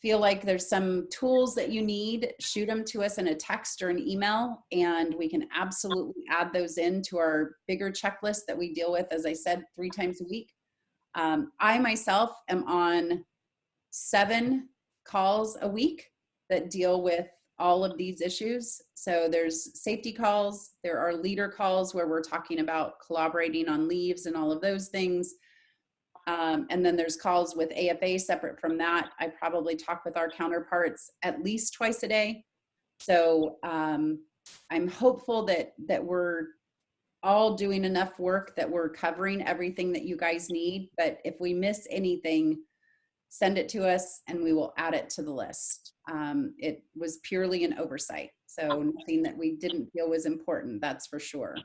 feel like there's some tools that you need, shoot them to us in a text or an email, and we can absolutely add those into our bigger checklist that we deal with, as I said, 3 times a week. I myself am on 7 calls a week that deal with all of these issues. So there's safety calls, there are leader calls where we're talking about collaborating on leaves and all of those things. And then there's calls with AFA separate from that. I probably talk with our counterparts at least twice a day. So I'm hopeful that we're all doing enough work that we're covering everything that you guys need. But if we miss anything, send it to us and we will add it to the list. It was purely an oversight. So nothing that we didn't feel was important, that's for sure.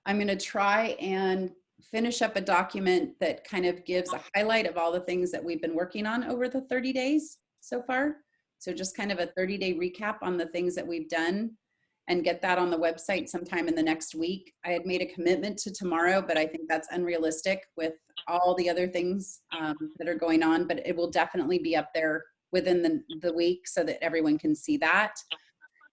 I'm going to try and finish up a document that kind of gives a highlight of all the things that we've been working on over the 30 days so far. So just kind of a 30-day recap on the things that we've done, and get that on the website sometime in the next week. I had made a commitment to tomorrow, but I think that's unrealistic with all the other things that are going on, but it will definitely be up there within the week so that everyone can see that.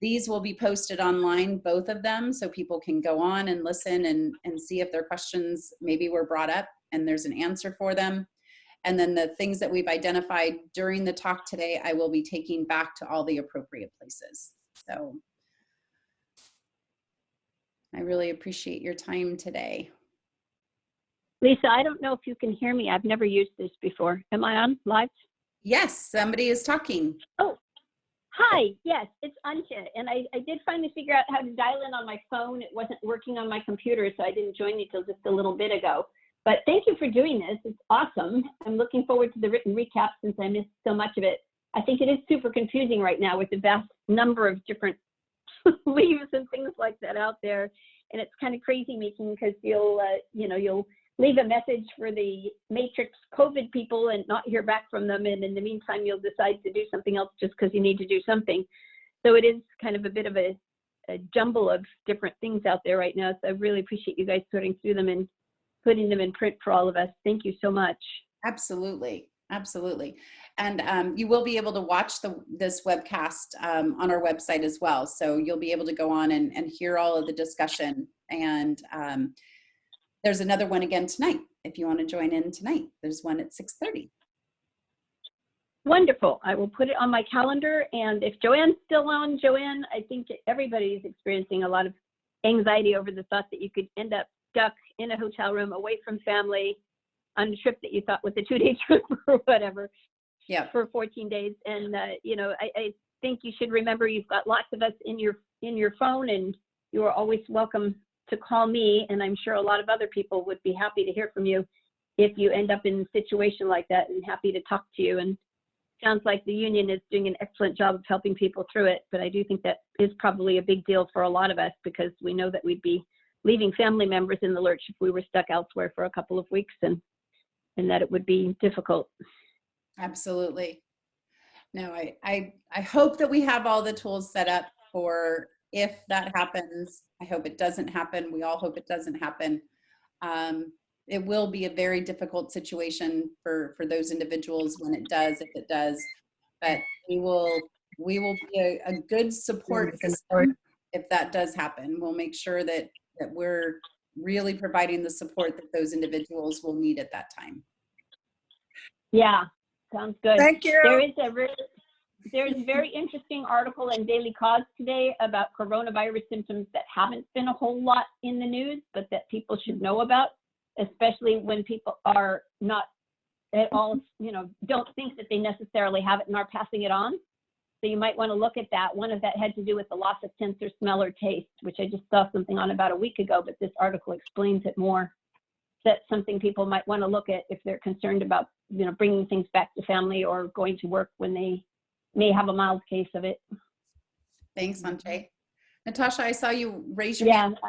These will be posted online, both of them, so people can go on and listen and see if their questions maybe were brought up and there's an answer for them. And then the things that we've identified during the talk today, I will be taking back to all the appropriate places. So I really appreciate your time today. Lisa, I don't know if you can hear me. I've never used this before. Am I on live? Yes, somebody is talking. Oh, hi. Yes, it's Anja. And I did finally figure out how to dial in on my phone. It wasn't working on my computer, so I didn't join you till just a little bit ago. But thank you for doing this. It's awesome. I'm looking forward to the written recap since I missed so much of it. I think it is super confusing right now with the vast number of different leaves and things like that out there. And it's kind of crazy making, because you'll leave a message for the Matrix COVID people and not hear back from them. And in the meantime, you'll decide to do something else just because you need to do something. So it is kind of a bit of a jumble of different things out there right now. So I really appreciate you guys sorting through them and putting them in print for all of us. Thank you so much. Absolutely. Absolutely. And you will be able to watch this webcast on our website as well. So you'll be able to go on and hear all of the discussion. And there's another one again tonight. If you want to join in tonight, there's one at 6:30. Wonderful. I will put it on my calendar. And if Joanne's still on, Joanne, I think everybody's experiencing a lot of anxiety over the thought that you could end up stuck in a hotel room away from family on a trip that you thought was a 2-day trip or whatever, yeah, for 14 days. And I think you should remember you've got lots of us in your phone, and you are always welcome to call me. And I'm sure a lot of other people would be happy to hear from you if you end up in a situation like that, and happy to talk to you. And sounds like the union is doing an excellent job of helping people through it. But I do think that is probably a big deal for a lot of us, because we know that we'd be leaving family members in the lurch if we were stuck elsewhere for a couple of weeks, and that it would be difficult. Absolutely. No, I hope that we have all the tools set up for if that happens. I hope it doesn't happen. We all hope it doesn't happen. It will be a very difficult situation for those individuals when it does, if it does, but we will be a good support system if that does happen. We'll make sure that we're really providing the support that those individuals will need at that time. Yeah, sounds good. Thank you. There's a very interesting article in Daily Cause today about coronavirus symptoms that haven't been a whole lot in the news, but that people should know about. especially when people are not at all, don't think that they necessarily have it and are passing it on. So you might want to look at that. One of that had to do with the loss of sense or smell or taste, which I just saw something on about a week ago, but this article explains it more. That's something people might want to look at if they're concerned about, bringing things back to family or going to work when they may have a mild case of it. Thanks, Sanjay. Natasha, I saw you raise your hand.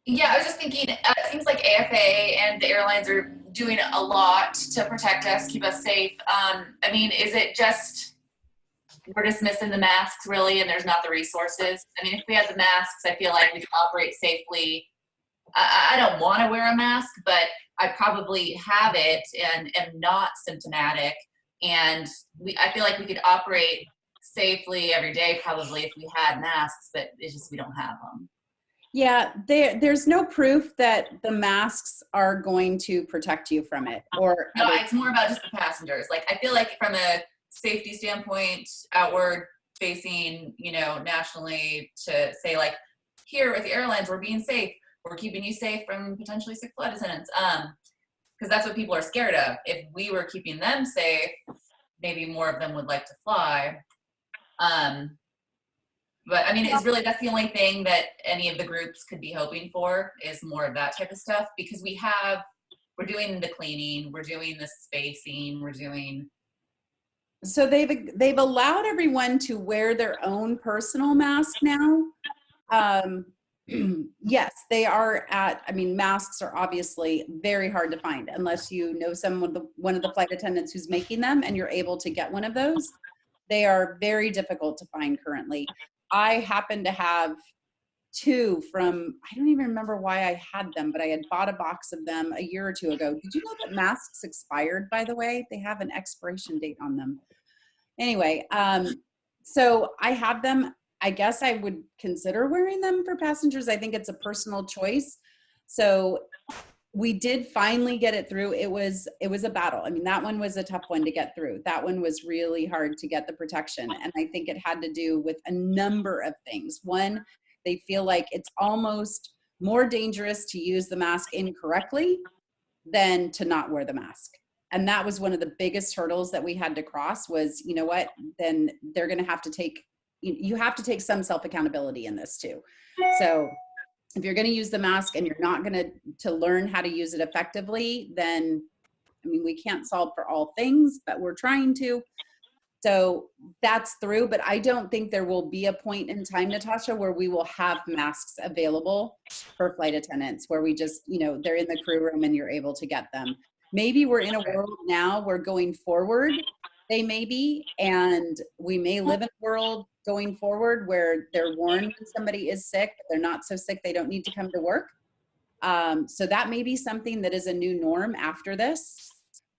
Yeah, I was just thinking, it seems like AFA and the airlines are doing a lot to protect us, keep us safe. I mean, is it just, we're just missing the masks really, and there's not the resources? I mean, if we had the masks, I feel like we could operate safely. I don't want to wear a mask, but I probably have it and am not symptomatic. And I feel like we could operate safely every day probably if we had masks, but it's just we don't have them. Yeah, there's no proof that the masks are going to protect you from it. Or no, it's more about just the passengers. Like, I feel like from a safety standpoint, outward facing, nationally, to say like, here with the airlines, we're being safe. We're keeping you safe from potentially sick flight attendants. Because that's what people are scared of. If we were keeping them safe, maybe more of them would like to fly. But I mean, it's really, that's the only thing that any of the groups could be hoping for, is more of that type of stuff, because we're doing the cleaning, we're doing the spacing, we're doing. So they've allowed everyone to wear their own personal mask now. Yes, they are masks are obviously very hard to find unless you know one of the flight attendants who's making them and you're able to get one of those. They are very difficult to find currently. I happen to have two from, I don't even remember why I had them, but I had bought a box of them a year or two ago. Did you know that masks expired, by the way? They have an expiration date on them. Anyway, so I have them. I guess I would consider wearing them for passengers. I think it's a personal choice. So we did finally get it through. It was a battle. I mean, that one was a tough one to get through. That one was really hard to get the protection. And I think it had to do with a number of things. One, they feel like it's almost more dangerous to use the mask incorrectly than to not wear the mask. And that was one of the biggest hurdles that we had to cross was, you know what, then they're going to have to take, you have to take some self-accountability in this too. So if you're going to use the mask and you're not going to learn how to use it effectively, then, I mean, we can't solve for all things, but we're trying to. So that's through, but I don't think there will be a point in time, Natasha, where we will have masks available for flight attendants, where we just, they're in the crew room and you're able to get them. Maybe we're in a world now where going forward, they may be, and we may live in a world going forward where they're warned when somebody is sick, but they're not so sick they don't need to come to work. So that may be something that is a new norm after this.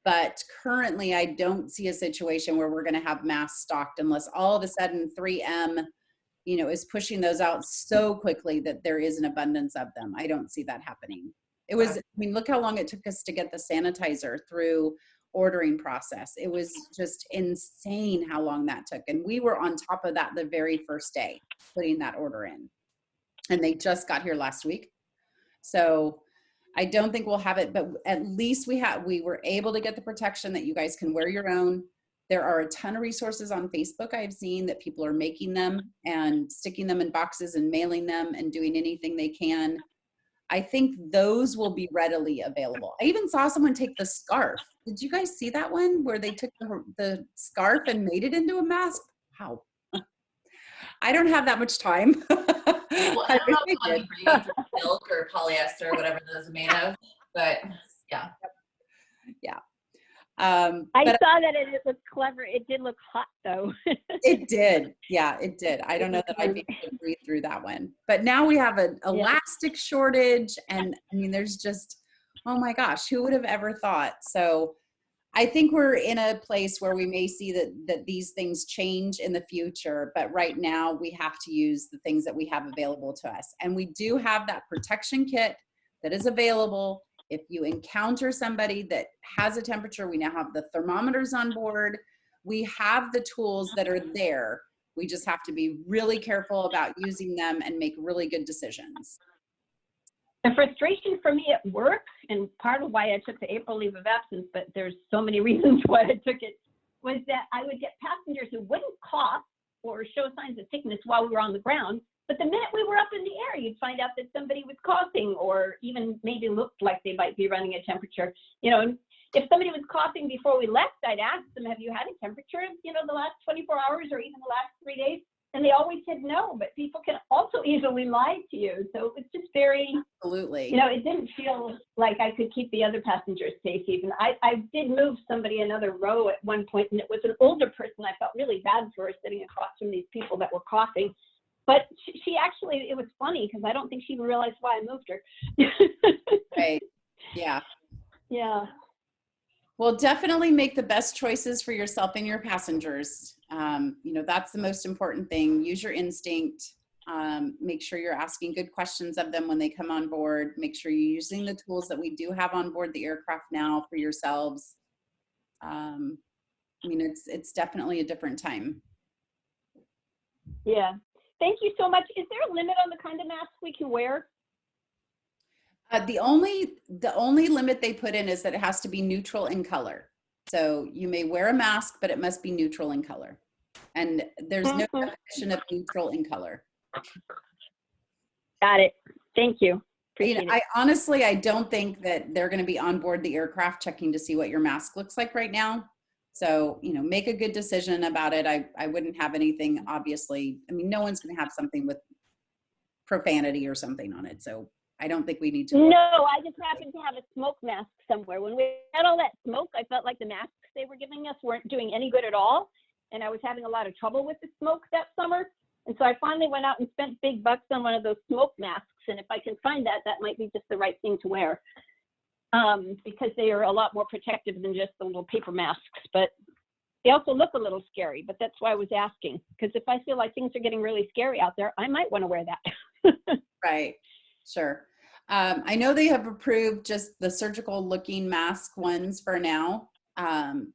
But currently, I don't see a situation where we're going to have masks stocked unless all of a sudden 3M, is pushing those out so quickly that there is an abundance of them. I don't see that happening. It was, I mean, look how long it took us to get the sanitizer through ordering process. It was just insane how long that took. And we were on top of that the very first day, putting that order in. And they just got here last week. So I don't think we'll have it, but at least we were able to get the protection that you guys can wear your own. There are a ton of resources on Facebook I've seen that people are making them and sticking them in boxes and mailing them and doing anything they can. I think those will be readily available. I even saw someone take the scarf. Did you guys see that one where they took the scarf and made it into a mask? Wow. I don't have that much time. Well, I don't know if it's breathing through silk or polyester or whatever those are made of, but yeah. Yeah. I saw that and it looked clever. It did look hot though. It did. Yeah, it did. I don't know that I'd be able to breathe through that one. But now we have an elastic shortage. And I mean, there's just, oh my gosh, who would have ever thought? So I think we're in a place where we may see that these things change in the future. But right now we have to use the things that we have available to us. And we do have that protection kit that is available. If you encounter somebody that has a temperature, we now have the thermometers on board. We have the tools that are there. We just have to be really careful about using them and make really good decisions. The frustration for me at work, and part of why I took the April leave of absence, but there's so many reasons why I took it, was that I would get passengers who wouldn't cough or show signs of sickness while we were on the ground. But the minute we were up in the air, you'd find out that somebody was coughing or even maybe looked like they might be running a temperature. You know, if somebody was coughing before we left, I'd ask them, have you had a temperature, you know, the last 24 hours or even the last 3 days? And they always said no, but people can also easily lie to you. So it was just very, Absolutely. you know, it didn't feel like I could keep the other passengers safe even. I did move somebody another row at one point, and it was an older person. I felt really bad for her sitting across from these people that were coughing. But she actually, it was funny because I don't think she even realized why I moved her. Right. Yeah. Yeah. Well, definitely make the best choices for yourself and your passengers. You know, that's the most important thing. Use your instinct. Make sure you're asking good questions of them when they come on board. Make sure you're using the tools that we do have on board the aircraft now for yourselves. I mean, it's definitely a different time. Yeah. Thank you so much. Is there a limit on the kind of mask we can wear? The only limit they put in is that it has to be neutral in color. So you may wear a mask, but it must be neutral in color. And there's no definition of neutral in color. Got it. Thank you. You Appreciate know, it. I honestly, I don't think that they're going to be on board the aircraft checking to see what your mask looks like right now. So, you know, make a good decision about it. I wouldn't have anything, obviously. I mean, no one's going to have something with profanity or something on it. So I don't think we need to. No, I just happened to have a smoke mask somewhere. When we had all that smoke, I felt like the masks they were giving us weren't doing any good at all. And I was having a lot of trouble with the smoke that summer. And so I finally went out and spent big bucks on one of those smoke masks. And if I can find that, that might be just the right thing to wear. Because they are a lot more protective than just the little paper masks. But they also look a little scary. But that's why I was asking. Because if I feel like things are getting really scary out there, I might want to wear that. Right. Sure. I know they have approved just the surgical looking mask ones for now.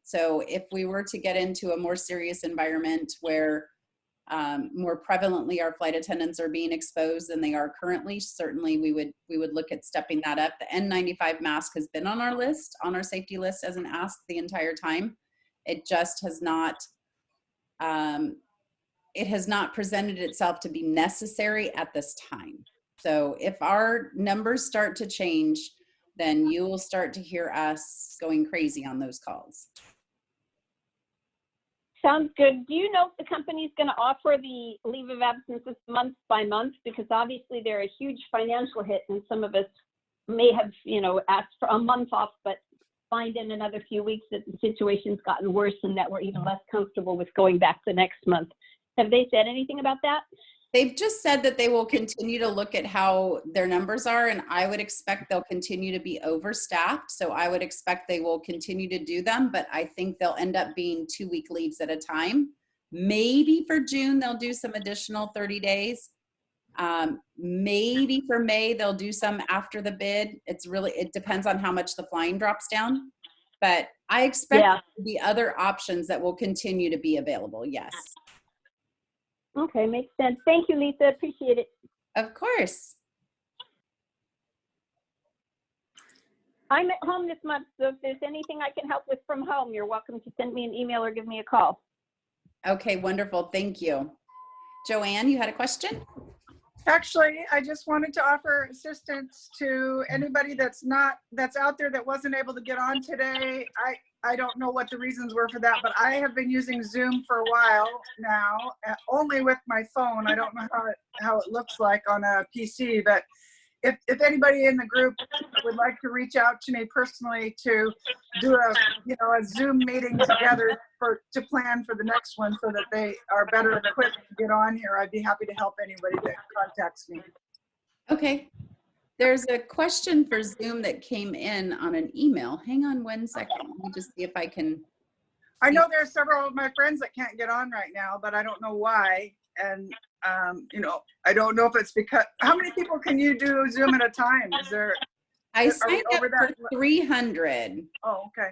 So if we were to get into a more serious environment where more prevalently our flight attendants are being exposed than they are currently, certainly we would look at stepping that up. The N95 mask has been on our list, on our safety list as an ask the entire time. It just has not, it has not presented itself to be necessary at this time. So if our numbers start to change, then you will start to hear us going crazy on those calls. Sounds good. Do you know if the company's going to offer the leave of absences month by month? Because obviously they're a huge financial hit, and some of us may have, you know, asked for a month off, but find in another few weeks that the situation's gotten worse and that we're even less comfortable with going back the next month. Have they said anything about that? They've just said that they will continue to look at how their numbers are, and I would expect they'll continue to be overstaffed. So I would expect they will continue to do them, but I think they'll end up being 2-week leaves at a time. Maybe for June, they'll do some additional 30 days. Maybe for May, they'll do some after the bid. It depends on how much the flying drops down. But I expect there to be other options that will continue to be available, yes. Okay, makes sense. Thank you, Lisa. Appreciate it. Of course. I'm at home this month, so if there's anything I can help with from home, you're welcome to send me an email or give me a call. Okay, wonderful. Thank you. Joanne, you had a question? Actually, I just wanted to offer assistance to anybody that's out there that wasn't able to get on today. I don't know what the reasons were for that, but I have been using Zoom for a while now, only with my phone. I don't know how it looks like on a PC, but if anybody in the group would like to reach out to me personally to do a Zoom meeting together to plan for the next one so that they are better equipped to get on here, I'd be happy to help anybody that contacts me. Okay. There's a question for Zoom that came in on an email. Hang on one second. Let me just see if I can. I know there are several of my friends that can't get on right now, but I don't know why. And, I don't know if it's because, how many people can you do Zoom at a time? I signed up for 300. Oh, okay.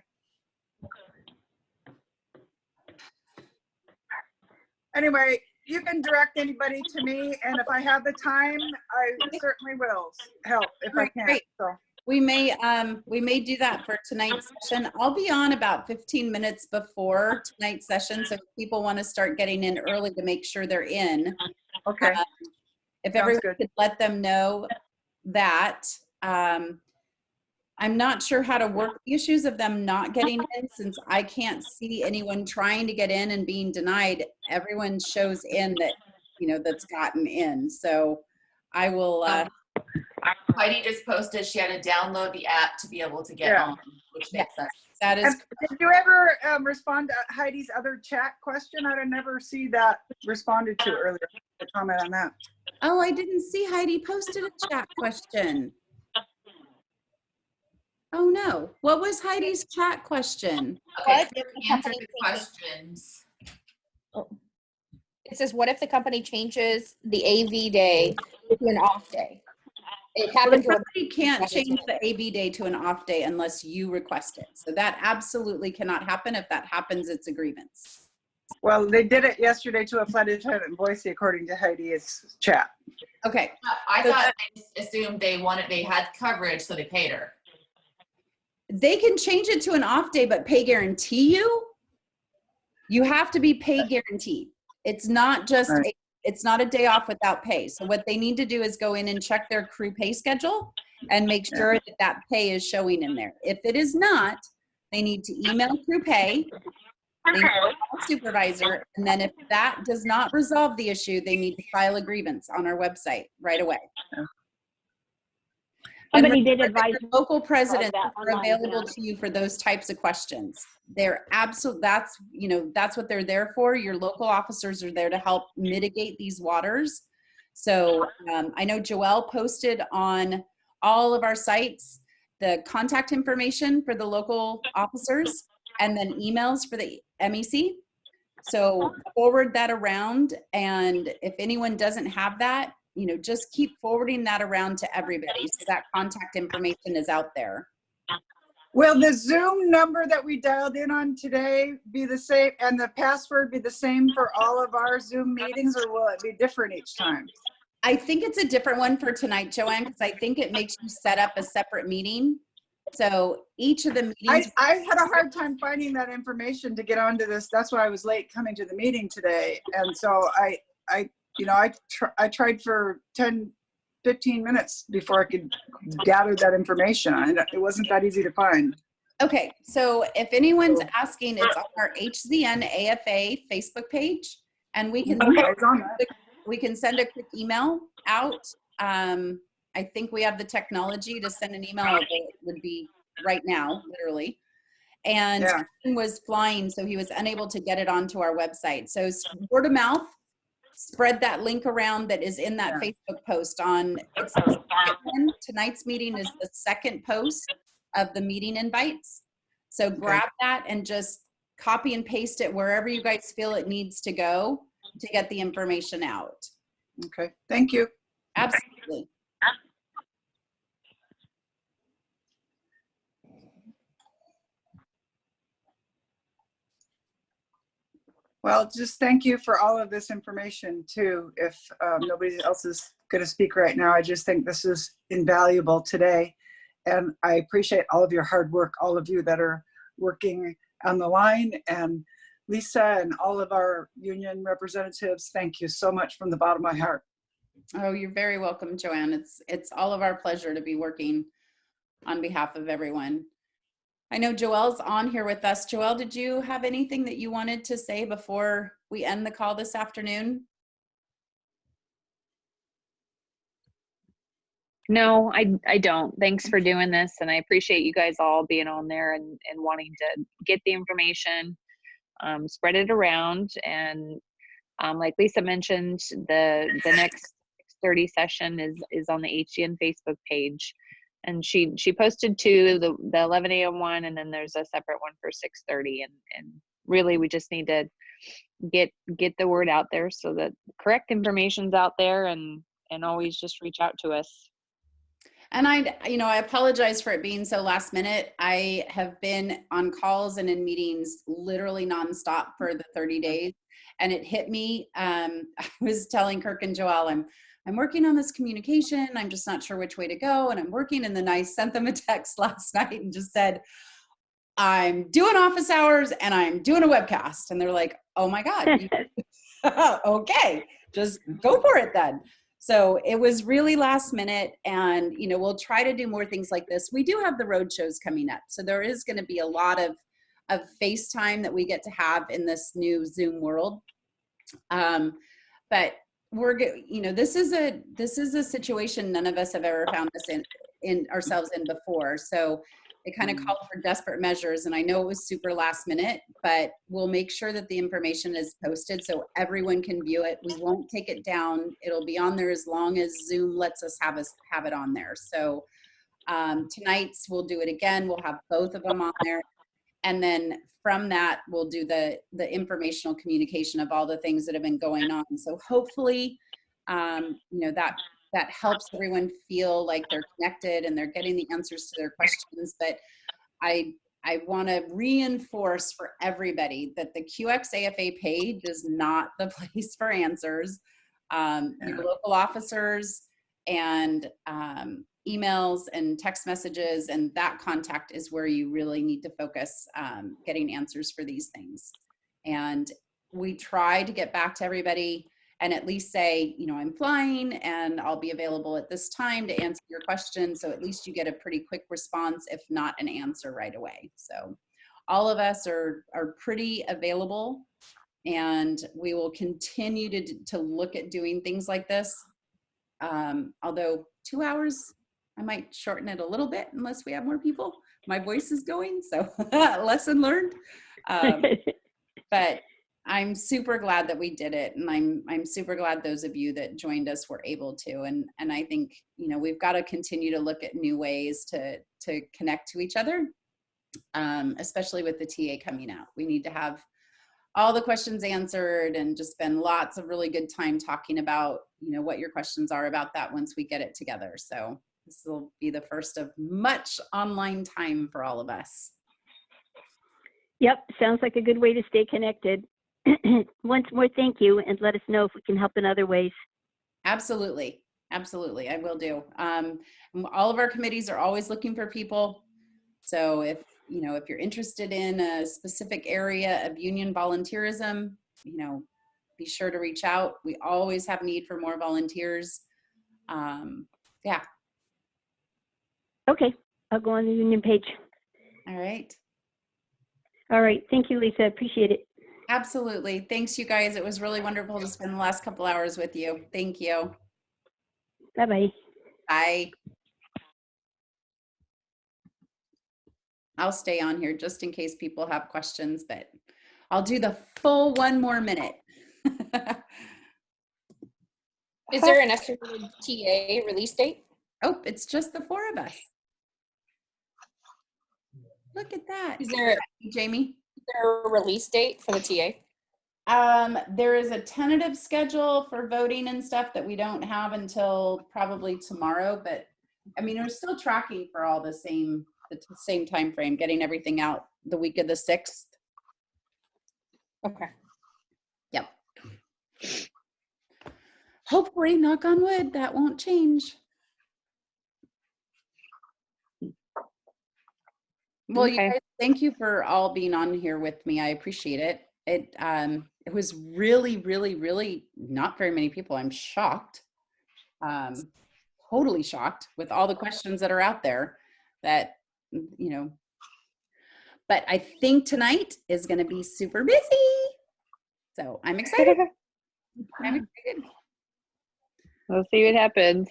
Anyway, you can direct anybody to me, and if I have the time, I certainly will help if I can. Great. So, We may do that for tonight's session. I'll be on about 15 minutes before tonight's session, so if people want to start getting in early to make sure they're in. okay. If Sounds everyone good. could let them know that. I'm not sure how to work the issues of them not getting in, since I can't see anyone trying to get in and being denied. Everyone shows in that, that's gotten in. So I will. Heidi just posted she had to download the app to be able to get on, which makes sense. That is. And did you ever respond to Heidi's other chat question? I never see that responded to earlier. A comment on that. Oh, I didn't see Heidi posted a chat question. Oh no. What was Heidi's chat question? Okay, What if the answer company the questions. It says, what if the company changes the AV day to an off day? It happened to a You can't change the AV day to an off day unless you request it. So that absolutely cannot happen. If that happens, it's a grievance. Well, they did it yesterday to a flight attendant in Boise, according to Heidi's chat. Okay. I So thought they assumed they had coverage, so they paid her. They can change it to an off day, but pay guarantee you have to be pay guaranteed. It's not just Right. it's not a day off without pay. So what they need to do is go in and check their crew pay schedule and make sure that that pay is showing in there. If it is not, they need to email crew pay, they need to call a supervisor, and then if that does not resolve the issue, they need to file a grievance on our website right away. Somebody did advise Your local presidents that are online, available to you for those types of questions. They're that's what they're there for. Your local officers are there to help mitigate these waters. So I know Joelle posted on all of our sites the contact information for the local officers and then emails for the MEC. So forward that around, and if anyone doesn't have that, just keep forwarding that around to everybody so that contact information is out there. Will the Zoom number that we dialed in on today be the same, and the password be the same for all of our Zoom meetings, or will it be different each time? I think it's a different one for tonight, Joanne, because I think it makes you set up a separate meeting. So each of the meetings. I had a hard time finding that information to get onto this. That's why I was late coming to the meeting today. And so I tried for 10, 15 minutes before I could gather that information. It wasn't that easy to find. Okay, so if anyone's asking, it's on our HZN AFA Facebook page, and we can send a quick email out. I think we have the technology to send an email. It would be right now, literally. And he was flying, so he was unable to get it onto our website. So word of mouth, spread that link around that is in that Facebook post on, it's the second one. Tonight's meeting is the second post of the meeting invites. So grab that and just copy and paste it wherever you guys feel it needs to go to get the information out. Okay, thank you. Absolutely. Well, just thank you for all of this information too. If nobody else is going to speak right now, I just think this is invaluable today. And I appreciate all of your hard work, all of you that are working on the line, and Lisa and all of our union representatives. Thank you so much from the bottom of my heart. Oh, you're very welcome, Joanne. It's all of our pleasure to be working on behalf of everyone. I know Joelle's on here with us. Joelle, did you have anything that you wanted to say before we end the call this afternoon? No, I don't. Thanks for doing this, and I appreciate you guys all being on there and wanting to get the information, spread it around, and like Lisa mentioned, the next 6:30 session is on the HGN Facebook page, and she posted to the 11 a.m. one, and then there's a separate one for 6:30, and really we just need to get the word out there so that correct information's out there, and always just reach out to us. And I apologize for it being so last minute. I have been on calls and in meetings literally nonstop for the 30 days. And it hit me. I was telling Kirk and Joelle, I'm working on this communication. I'm just not sure which way to go. And I'm working. And then I sent them a text last night and just said, I'm doing office hours and I'm doing a webcast. And they're like, oh my God. Okay, just go for it then. So it was really last minute, and we'll try to do more things like this. We do have the road shows coming up, so there is going to be a lot of FaceTime that we get to have in this new Zoom world. But we're this is a situation none of us have ever found us in ourselves in before. So it kind of called for desperate measures, and I know it was super last minute, but we'll make sure that the information is posted so everyone can view it. We won't take it down. It'll be on there as long as Zoom lets us have it on there. So tonight's, we'll do it again. We'll have both of them on there. And then from that, we'll do the informational communication of all the things that have been going on. So hopefully, that helps everyone feel like they're connected and they're getting the answers to their questions. But I want to reinforce for everybody that the QX AFA page is not the place for answers. Your local officers and emails and text messages and that contact is where you really need to focus getting answers for these things. And we try to get back to everybody and at least say, I'm flying and I'll be available at this time to answer your question. So at least you get a pretty quick response, if not an answer right away. So all of us are pretty available, and we will continue to look at doing things like this. Although 2 hours, I might shorten it a little bit unless we have more people. My voice is going, so lesson learned. But I'm super glad that we did it, and I'm super glad those of you that joined us were able to. And I think we've got to continue to look at new ways to connect to each other, especially with the TA coming out. We need to have all the questions answered and just spend lots of really good time talking about what your questions are about that once we get it together. So this will be the first of much online time for all of us. Yep, sounds like a good way to stay connected. Once more, thank you, and let us know if we can help in other ways. Absolutely. Absolutely. I will do. All of our committees are always looking for people. So if you're interested in a specific area of union volunteerism, be sure to reach out. We always have need for more volunteers. Yeah. Okay. I'll go on the union page. All right. All right. Thank you, Lisa. Appreciate it. Absolutely. Thanks, you guys. It was really wonderful to spend the last couple hours with you. Thank you. Bye-bye. Bye. I'll stay on here just in case people have questions, but I'll do the full 1 more minute. Is there an estimated TA release date? Oh, it's just the 4 of us. Look at that. Is there, Jamie? is there a release date for the TA? There is a tentative schedule for voting and stuff that we don't have until probably tomorrow, but I mean, we're still tracking for all the same time frame, getting everything out the week of the 6th. Okay. Yep. Hopefully, knock on wood, that won't change. Well, you guys, thank you for all being on here with me. I appreciate it. It was really, really, really not very many people. I'm shocked. Totally shocked with all the questions that are out there that, but I think tonight is going to be super busy. So I'm excited. I'm excited. We'll see what happens.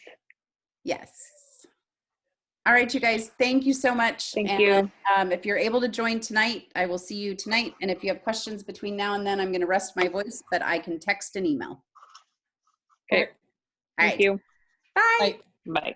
Yes. All right, you guys, thank you so much. Thank you. If you're able to join tonight, I will see you tonight. And if you have questions between now and then, I'm going to rest my voice, but I can text and email. Okay. All right. Thank you. Bye. Bye.